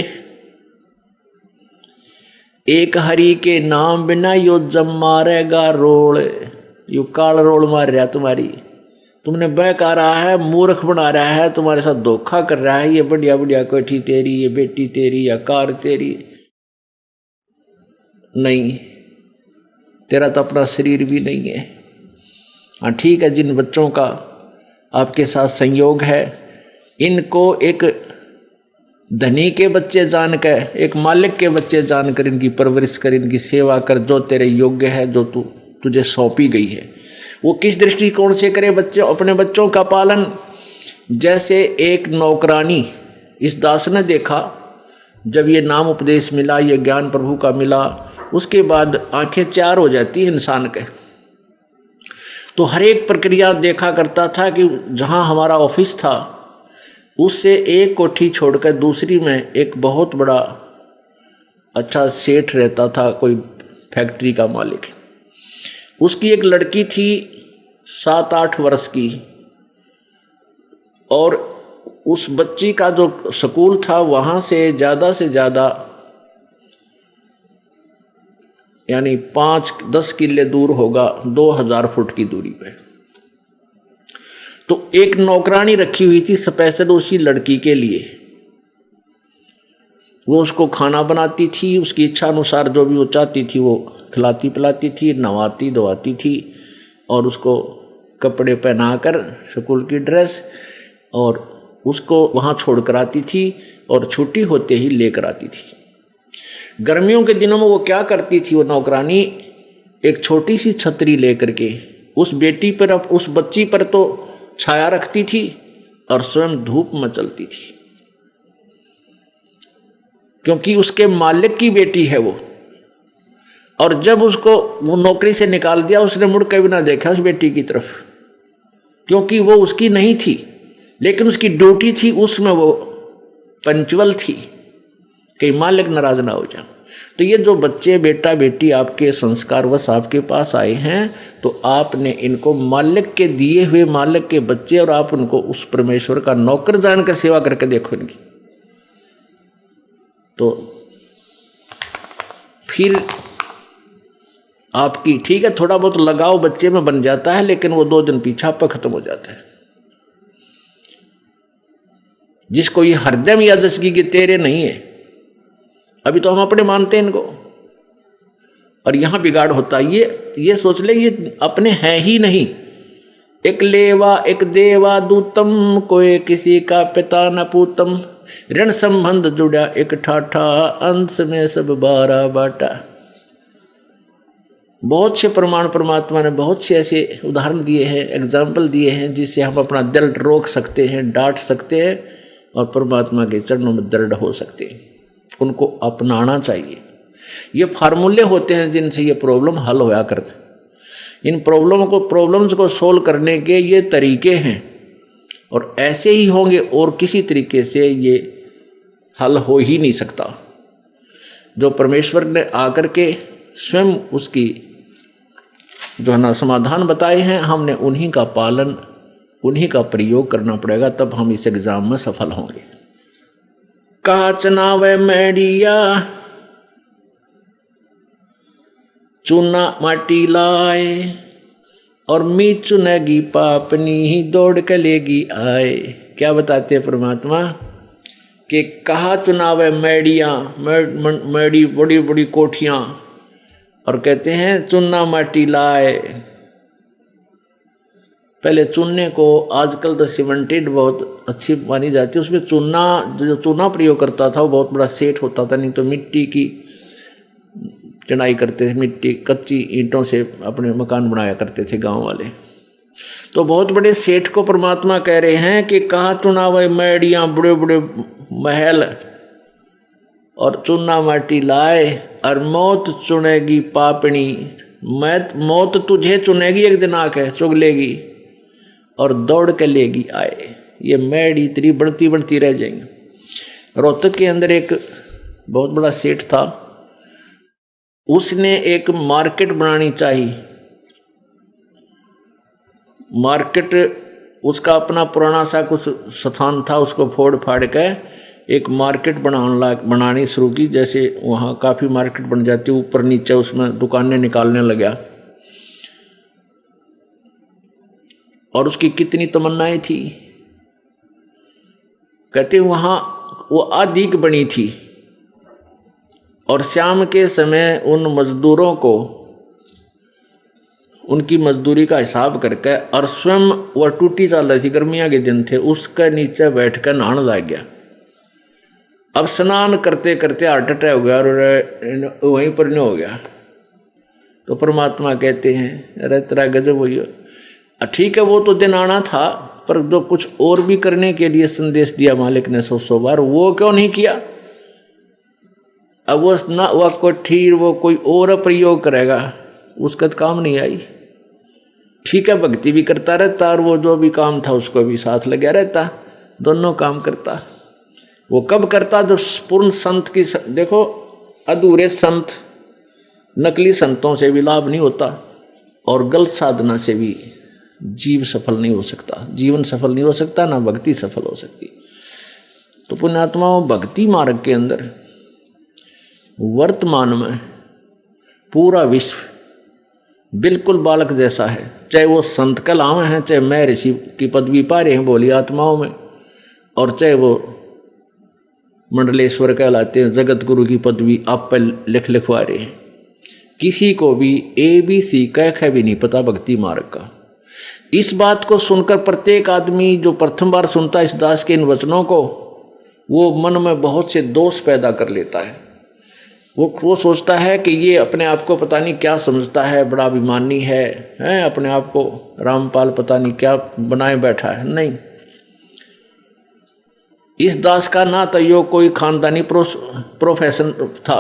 एक हरि के नाम बिना यो जम मारेगा रोल। यू काल रोल मार रहा तुम्हारी, तुमने बहका रहा है, मूर्ख बना रहा है, तुम्हारे साथ धोखा कर रहा है। ये बढ़िया बढ़िया कोठी तेरी, ये बेटी तेरी, या कार तेरी नहीं, तेरा तो अपना शरीर भी नहीं है। हाँ ठीक है, जिन बच्चों का आपके साथ संयोग है, इनको एक धनी के बच्चे जानकर, एक मालिक के बच्चे जानकर इनकी परवरिश कर, इनकी सेवा कर, जो तेरे योग्य है, जो तुझे सौंपी गई है। वो किस दृष्टिकोण से करे बच्चे अपने बच्चों का पालन? जैसे एक नौकरानी, इस दास ने देखा जब ये नाम उपदेश मिला, ये ज्ञान प्रभु का मिला, उसके बाद आंखें चार हो जाती है इंसान के। तो हर एक प्रक्रिया देखा करता था कि जहां हमारा ऑफिस था उससे एक कोठी छोड़कर दूसरी में एक बहुत बड़ा अच्छा सेठ रहता था, कोई फैक्ट्री का मालिक। उसकी एक लड़की थी 7-8 वर्ष की, और उस बच्ची का जो स्कूल था वहां से ज़्यादा यानी 5-10 किले दूर होगा, 2000 फुट की दूरी पे। तो एक नौकरानी रखी हुई थी स्पेशल उसी लड़की के लिए। वो उसको खाना बनाती थी, उसकी इच्छा अनुसार जो भी वो चाहती थी वो खिलाती पिलाती थी, नहवाती धोवाती थी, और उसको कपड़े पहनाकर स्कूल की ड्रेस, और उसको वहाँ छोड़ कर आती थी और छुट्टी होते ही लेकर आती थी। गर्मियों के दिनों में वो क्या करती थी, वो नौकरानी एक छोटी सी छतरी लेकर के उस बेटी पर, उस बच्ची पर तो छाया रखती थी और स्वयं धूप में चलती थी, क्योंकि उसके मालिक की बेटी है वो। और जब उसको वो नौकरी से निकाल दिया, उसने मुड़ के भी ना देखा उस बेटी की तरफ, क्योंकि वो उसकी नहीं थी, लेकिन उसकी ड्यूटी थी, उसमें वो पंचुअल थी कि मालिक नाराज ना हो जाए। तो ये जो बच्चे बेटा बेटी आपके संस्कारवश आपके पास आए हैं, तो आपने इनको मालिक के दिए हुए, मालिक के बच्चे, और आप उनको उस परमेश्वर का नौकर जानकर सेवा करके देखो इनकी, तो फिर आपकी ठीक है, थोड़ा बहुत लगाव बच्चे में बन जाता है, लेकिन वो 2 दिन पीछा पर खत्म हो जाता है। जिसको ये हृदय में यादस की तेरे नहीं है, अभी तो हम अपने मानते हैं इनको, और यहां बिगाड़ होता है। ये सोच ले ये अपने हैं ही नहीं। एक लेवा एक देवा दूतम, कोई किसी का पिता न पूतम, ऋण संबंध जुड़ा एक ठाठा, अंश में सब 12 बाटा। बहुत से प्रमाण परमात्मा ने बहुत से ऐसे उदाहरण दिए हैं, एग्जाम्पल दिए हैं, जिससे हम अपना दिल रोक सकते हैं, डांट सकते हैं और परमात्मा के चरणों में दृढ़ हो सकते हैं। उनको अपनाना चाहिए। ये फार्मूले होते हैं जिनसे ये प्रॉब्लम हल होया करते। इन प्रॉब्लम्स को सोल्व करने के ये तरीके हैं, और ऐसे ही होंगे और किसी तरीके से ये हल हो ही नहीं सकता। जो परमेश्वर ने आकर के स्वयं उसकी जो है ना समाधान बताए हैं, हमने उन्हीं का पालन, उन्हीं का प्रयोग करना पड़ेगा, तब हम इस एग्जाम में सफल होंगे। काचना व मैडिया चूना माटी लाए, और मी चुनेगी पापनी ही दौड़ के लेगी आए। क्या बताते हैं परमात्मा कि कहा चुनाव है मैडियाँ, मैडी बड़ी बड़ी कोठियाँ, और कहते हैं चुना माटी लाए। पहले चुनने को, आजकल तो सीमेंटेड बहुत अच्छी मानी जाती है, उसमें चूना, जो चूना प्रयोग करता था वो बहुत बड़ा सेट होता था, नहीं तो मिट्टी की चुनाई करते थे, मिट्टी कच्ची ईंटों से अपने मकान बनाया करते थे गांव वाले। तो बहुत बड़े सेठ को परमात्मा कह रहे हैं कि कहा चुनाव मैडियाँ, बड़े बड़े महल और चूना माटी लाए, और मौत चुनेगी पापनी, मौत तुझे चुनेगी एक दिन आके, चुग लेगी और दौड़ के लेगी आए। ये मैडी इतनी बढ़ती बढ़ती रह जाएंगी। रोहतक के अंदर एक बहुत बड़ा सेठ था, उसने एक मार्केट बनानी चाहिए। मार्केट उसका अपना पुराना सा कुछ स्थान था, उसको फोड़ फाड़ के एक मार्केट बनानी शुरू की। जैसे वहाँ काफ़ी मार्केट बन जाती, ऊपर नीचे उसमें दुकानें निकालने लगा, और उसकी कितनी तमन्नाएं थी। कहते वहाँ वो अधिक बनी थी, और शाम के समय उन मजदूरों को उनकी मजदूरी का हिसाब करके, और स्वयं वह टूटी चाल रही थी, गर्मियाँ के दिन थे, उसके नीचे बैठ कर नहाने लग गया। अब स्नान करते करते हार्ट अटैक हो गया और वहीं पर नहीं हो गया। तो परमात्मा कहते हैं अरे तेरा गजब हुई। ठीक है, वो तो दिन आना था, पर जो कुछ और भी करने के लिए संदेश दिया मालिक ने 100 बार, वो क्यों नहीं किया? अब वो ना वह कोई वो कोई और प्रयोग करेगा, उसका तो काम नहीं आई। ठीक है, भक्ति भी करता रहता और वो जो भी काम था उसको भी साथ लगा रहता, दोनों काम करता। वो कब करता? जब पूर्ण संत की, देखो अधूरे संत, नकली संतों से भी लाभ नहीं होता, और गलत साधना से भी जीव सफल नहीं हो सकता, जीवन सफल नहीं हो सकता, ना भक्ति सफल हो सकती। तो पुण्यात्माओं, भक्ति मार्ग के अंदर वर्तमान में पूरा विश्व बिल्कुल बालक जैसा है, चाहे वो संत कलाम हैं, चाहे मैं ऋषि की पदवी पा रहे हैं बोली आत्माओं में, और चाहे वो मंडलेश्वर कहलाते हैं, जगत गुरु की पदवी आप पर लिखवा रहे हैं। किसी को भी ABC कह भी नहीं पता भक्ति मार्ग का। इस बात को सुनकर प्रत्येक आदमी जो प्रथम बार सुनता है इस दास के इन वचनों को, वो मन में बहुत से दोष पैदा कर लेता है। वो सोचता है कि ये अपने आप को पता नहीं क्या समझता है, बड़ा अभिमानी है, अपने आप को रामपाल पता नहीं क्या बनाए बैठा है। नहीं, इस दास का ना तो यो कोई खानदानी प्रोफेशन था,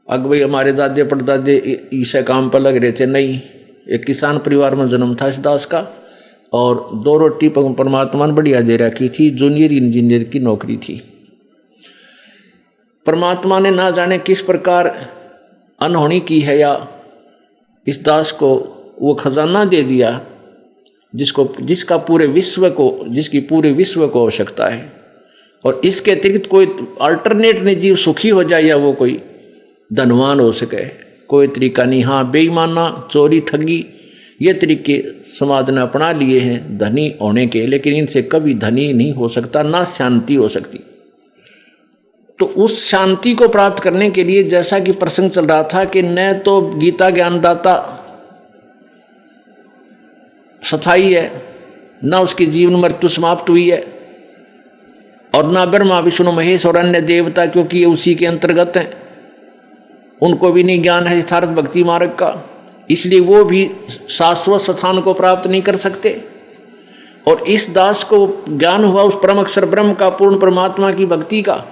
अग भाई हमारे दादे परदादे इस काम पर लग रहे थे। नहीं, एक किसान परिवार में जन्म था इस दास का, और 2 रोटी परमात्मा ने बढ़िया दे रखी थी, जूनियर इंजीनियर की नौकरी थी। परमात्मा ने ना जाने किस प्रकार अनहोनी की है, या इस दास को वो खजाना दे दिया जिसकी पूरे विश्व को आवश्यकता है, और इसके अतिरिक्त कोई अल्टरनेट नहीं, जीव सुखी हो जाए या वो कोई धनवान हो सके, कोई तरीका नहीं। हाँ, बेईमाना, चोरी, ठगी, ये तरीके समाज ने अपना लिए हैं धनी होने के, लेकिन इनसे कभी धनी नहीं हो सकता, ना शांति हो सकती। तो उस शांति को प्राप्त करने के लिए जैसा कि प्रसंग चल रहा था कि न तो गीता ज्ञानदाता स्थायी है, न उसकी जीवन मृत्यु समाप्त हुई है, और न ब्रह्मा विष्णु महेश और अन्य देवता, क्योंकि ये उसी के अंतर्गत हैं, उनको भी नहीं ज्ञान है यथार्थ भक्ति मार्ग का, इसलिए वो भी शाश्वत स्थान को प्राप्त नहीं कर सकते। और इस दास को ज्ञान हुआ उस परम अक्षर ब्रह्म का, पूर्ण परमात्मा की भक्ति का।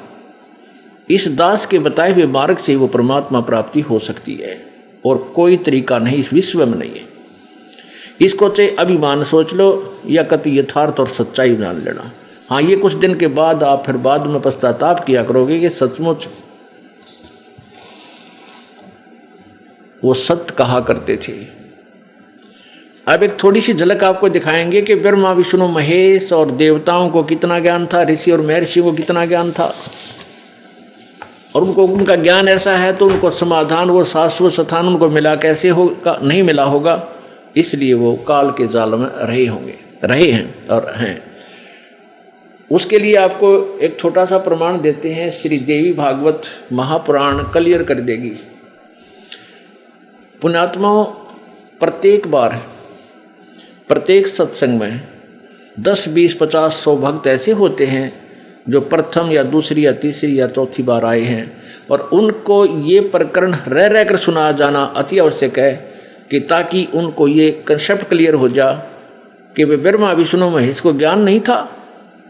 इस दास के बताए हुए मार्ग से वो परमात्मा प्राप्ति हो सकती है, और कोई तरीका नहीं इस विश्व में नहीं है। इसको चाहे अभिमान सोच लो या कति यथार्थ और सच्चाई मान लेना। हाँ, ये कुछ दिन के बाद आप फिर बाद में पश्चाताप किया करोगे कि सचमुच वो सत्य कहा करते थे। अब एक थोड़ी सी झलक आपको दिखाएंगे कि ब्रह्मा विष्णु महेश और देवताओं को कितना ज्ञान था, ऋषि और महर्षि को कितना ज्ञान था, और उनको उनका ज्ञान ऐसा है तो उनको समाधान वो शाश्वत स्थान उनको मिला कैसे होगा, नहीं मिला होगा, इसलिए वो काल के जाल में रहे हैं और हैं। उसके लिए आपको एक छोटा सा प्रमाण देते हैं, श्री देवी भागवत महापुराण क्लियर कर देगी। पुण्यात्माओं, प्रत्येक बार प्रत्येक सत्संग में 10, 20, 50, 100 भक्त ऐसे होते हैं जो प्रथम या दूसरी या तीसरी या चौथी बार आए हैं, और उनको ये प्रकरण रह रहकर सुना जाना अति आवश्यक है कि ताकि उनको ये कंसेप्ट क्लियर हो जा कि वे ब्रह्मा विष्णु महेश को ज्ञान नहीं था।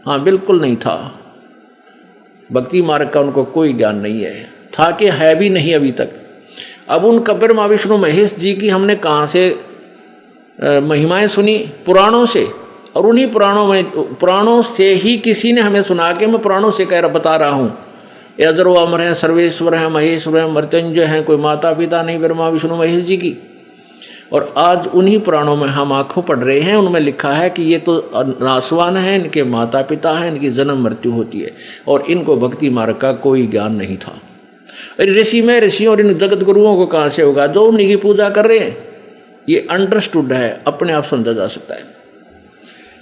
हाँ, बिल्कुल नहीं था। भक्ति मार्ग का उनको कोई ज्ञान नहीं है, था कि है भी नहीं अभी तक। अब उनका ब्रह्मा विष्णु महेश जी की हमने कहाँ से महिमाएं सुनी? पुराणों से, और उन्हीं पुराणों से ही किसी ने हमें सुना के मैं पुराणों से बता रहा हूँ। अजरो अमर हैं, सर्वेश्वर हैं, महेश्वर हैं, मृत्युंजय हैं, कोई माता पिता नहीं ब्रह्मा विष्णु महेश जी की। और आज उन्हीं पुराणों में हम आंखों पढ़ रहे हैं, उनमें लिखा है कि ये तो नासवान है, इनके माता पिता हैं, इनकी जन्म मृत्यु होती है, और इनको भक्ति मार्ग का कोई ज्ञान नहीं था। ऋषि में ऋषि और इन जगत गुरुओं को कहाँ से होगा जो उन्हीं की पूजा कर रहे हैं? ये अंडरस्टूड है, अपने आप समझा जा सकता है।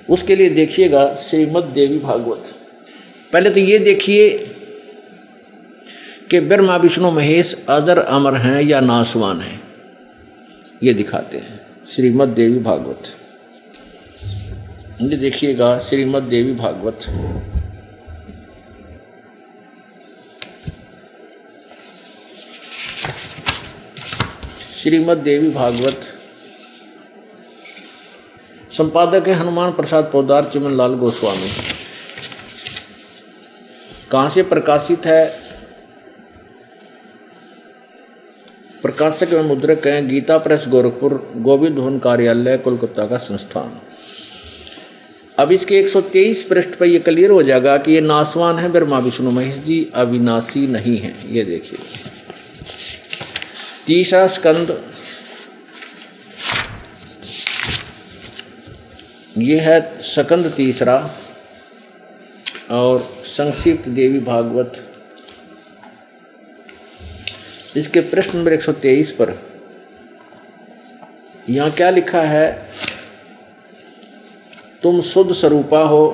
उसके लिए देखिएगा श्रीमद् देवी भागवत। पहले तो ये देखिए कि ब्रह्मा विष्णु महेश अजर अमर हैं या नासवान हैं, ये दिखाते हैं श्रीमद् देवी भागवत। ये देखिएगा श्रीमद् देवी भागवत, श्रीमद् देवी भागवत। संपादक है हनुमान प्रसाद पोदार चिमन लाल गोस्वामी। कहाँ से प्रकाशित है? प्रकाशक एवं मुद्रक हैं गीता प्रेस गोरखपुर, गोविंद भवन कार्यालय कोलकाता का संस्थान। अब इसके 123 पृष्ठ पर यह क्लियर हो जाएगा कि ये नासवान है ब्रह्मा विष्णु महेश जी, अविनाशी नहीं है। ये देखिए तीसरा स्कंद, ये है स्कंद तीसरा, और संक्षिप्त देवी भागवत। इसके प्रश्न नंबर 123 पर यहाँ क्या लिखा है? तुम शुद्ध स्वरूपा हो,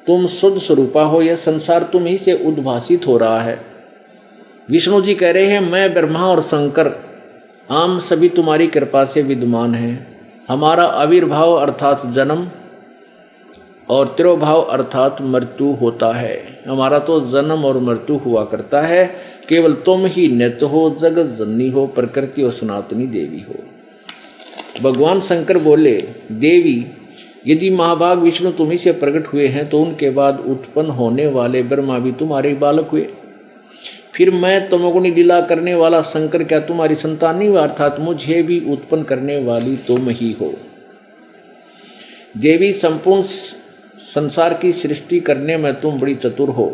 तुम शुद्ध स्वरूपा हो, यह संसार तुम ही से उद्भासित हो रहा है। विष्णु जी कह रहे हैं मैं ब्रह्मा और शंकर आम सभी तुम्हारी कृपा से विद्यमान हैं। हमारा आविर्भाव अर्थात जन्म और तिरोभाव अर्थात मृत्यु होता है। हमारा तो जन्म और मृत्यु हुआ करता है, केवल तुम ही नित्य हो, जगत जननी हो, प्रकृति और सनातनी देवी हो। भगवान शंकर बोले, देवी यदि महाभाग विष्णु तुम्ही से प्रकट हुए हैं तो उनके बाद उत्पन्न होने वाले ब्रह्मा भी तुम्हारे बालक हुए। फिर मैं तमोगुणी लीला करने वाला शंकर क्या तुम्हारी संतान नहीं हुआ? अर्थात मुझे भी उत्पन्न करने वाली तुम ही हो। देवी संपूर्ण संसार की सृष्टि करने में तुम बड़ी चतुर हो।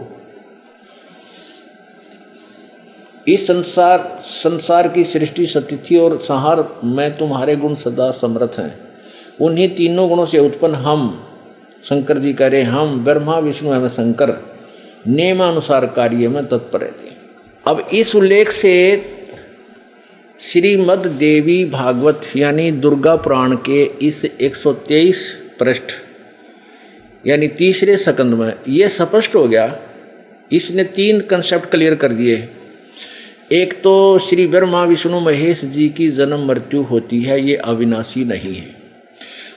इस संसार की सृष्टि स्थिति और संहार में तुम्हारे गुण सदा समर्थ हैं। उन्हीं तीनों गुणों से उत्पन्न हम, शंकर जी कह रहे हम ब्रह्मा विष्णु एवं शंकर नियमानुसार कार्य में तत्पर रहते हैं। अब इस उल्लेख से श्रीमद् देवी भागवत यानी दुर्गा पुराण के इस 123 पृष्ठ यानी तीसरे स्कंद में ये स्पष्ट हो गया। इसने 3 कंसेप्ट क्लियर कर दिए। एक तो श्री ब्रह्मा विष्णु महेश जी की जन्म मृत्यु होती है, ये अविनाशी नहीं है।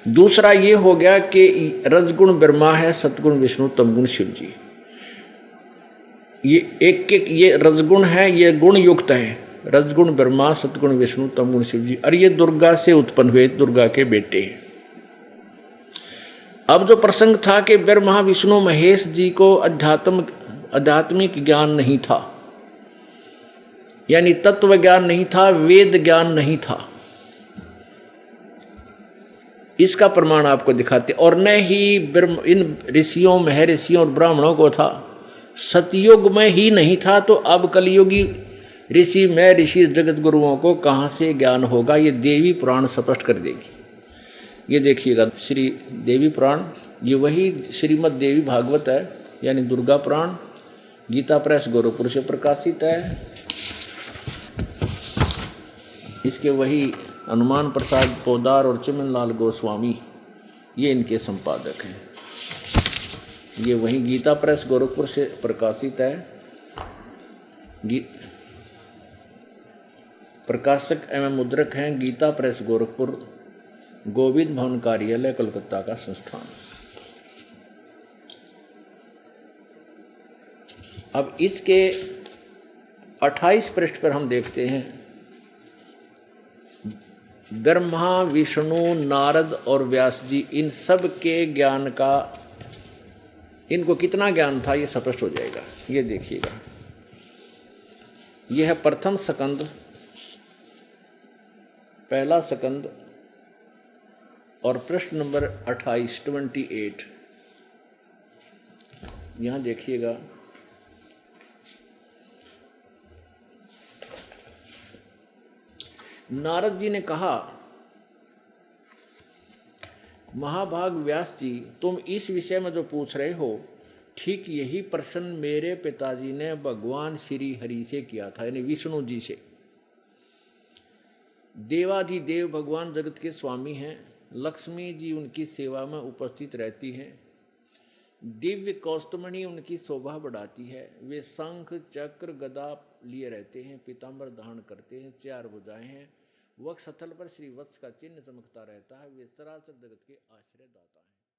दूसरा ये हो गया कि रजगुण ब्रह्मा है, सतगुण विष्णु, तमगुण शिव जी। ये एक ये रजगुण है, ये गुण युक्त है। रजगुण ब्रह्मा, सतगुण विष्णु, तमगुण शिव जी, और ये दुर्गा से उत्पन्न हुए, दुर्गा के बेटे हैं। अब जो प्रसंग था कि ब्रह्मा विष्णु महेश जी को आध्यात्मिक ज्ञान नहीं था, यानी तत्व ज्ञान नहीं था, वेद ज्ञान नहीं था, इसका प्रमाण आपको दिखाते। और न ही इन ऋषियों, महर्षियों और ब्राह्मणों को था, सतयुग में ही नहीं था, तो अब कलयुगी ऋषि महर्षि जगत गुरुओं को कहां से ज्ञान होगा? ये देवी पुराण स्पष्ट कर देगी। ये देखिएगा, श्री देवी पुराण, ये वही श्रीमद् देवी भागवत है, यानी दुर्गा पुराण, गीता प्रेस गोरखपुर से प्रकाशित है। इसके वही हनुमान प्रसाद पोदार और चिमनलाल गोस्वामी, ये इनके संपादक हैं। ये वही गीता प्रेस गोरखपुर से प्रकाशित है। प्रकाशक एवं मुद्रक हैं गीता प्रेस गोरखपुर, गोविंद भवन कार्यालय, कोलकाता का संस्थान। अब इसके 28 पृष्ठ पर हम देखते हैं, ब्रह्मा विष्णु नारद और व्यास जी, इन सब के ज्ञान का, इनको कितना ज्ञान था ये स्पष्ट हो जाएगा। ये देखिएगा, यह है प्रथम स्कंद, पहला स्कंद और पृष्ठ नंबर 28। यहां देखिएगा, नारद जी ने कहा, महाभाग व्यास जी, तुम इस विषय में जो पूछ रहे हो, ठीक यही प्रश्न मेरे पिताजी ने भगवान श्री हरि से किया था, यानी विष्णु जी से। देवाधिदेव भगवान जगत के स्वामी हैं, लक्ष्मी जी उनकी सेवा में उपस्थित रहती हैं, दिव्य कौस्तुमणि उनकी शोभा बढ़ाती है, वे शंख चक्र गदा लिए रहते हैं, पीताम्बर धारण करते हैं, 4 भुजाएं हैं, वक्ष स्थल पर श्री वत्स का चिन्ह चमकता रहता है, वे सरासर जगत के आश्रय दाता हैं।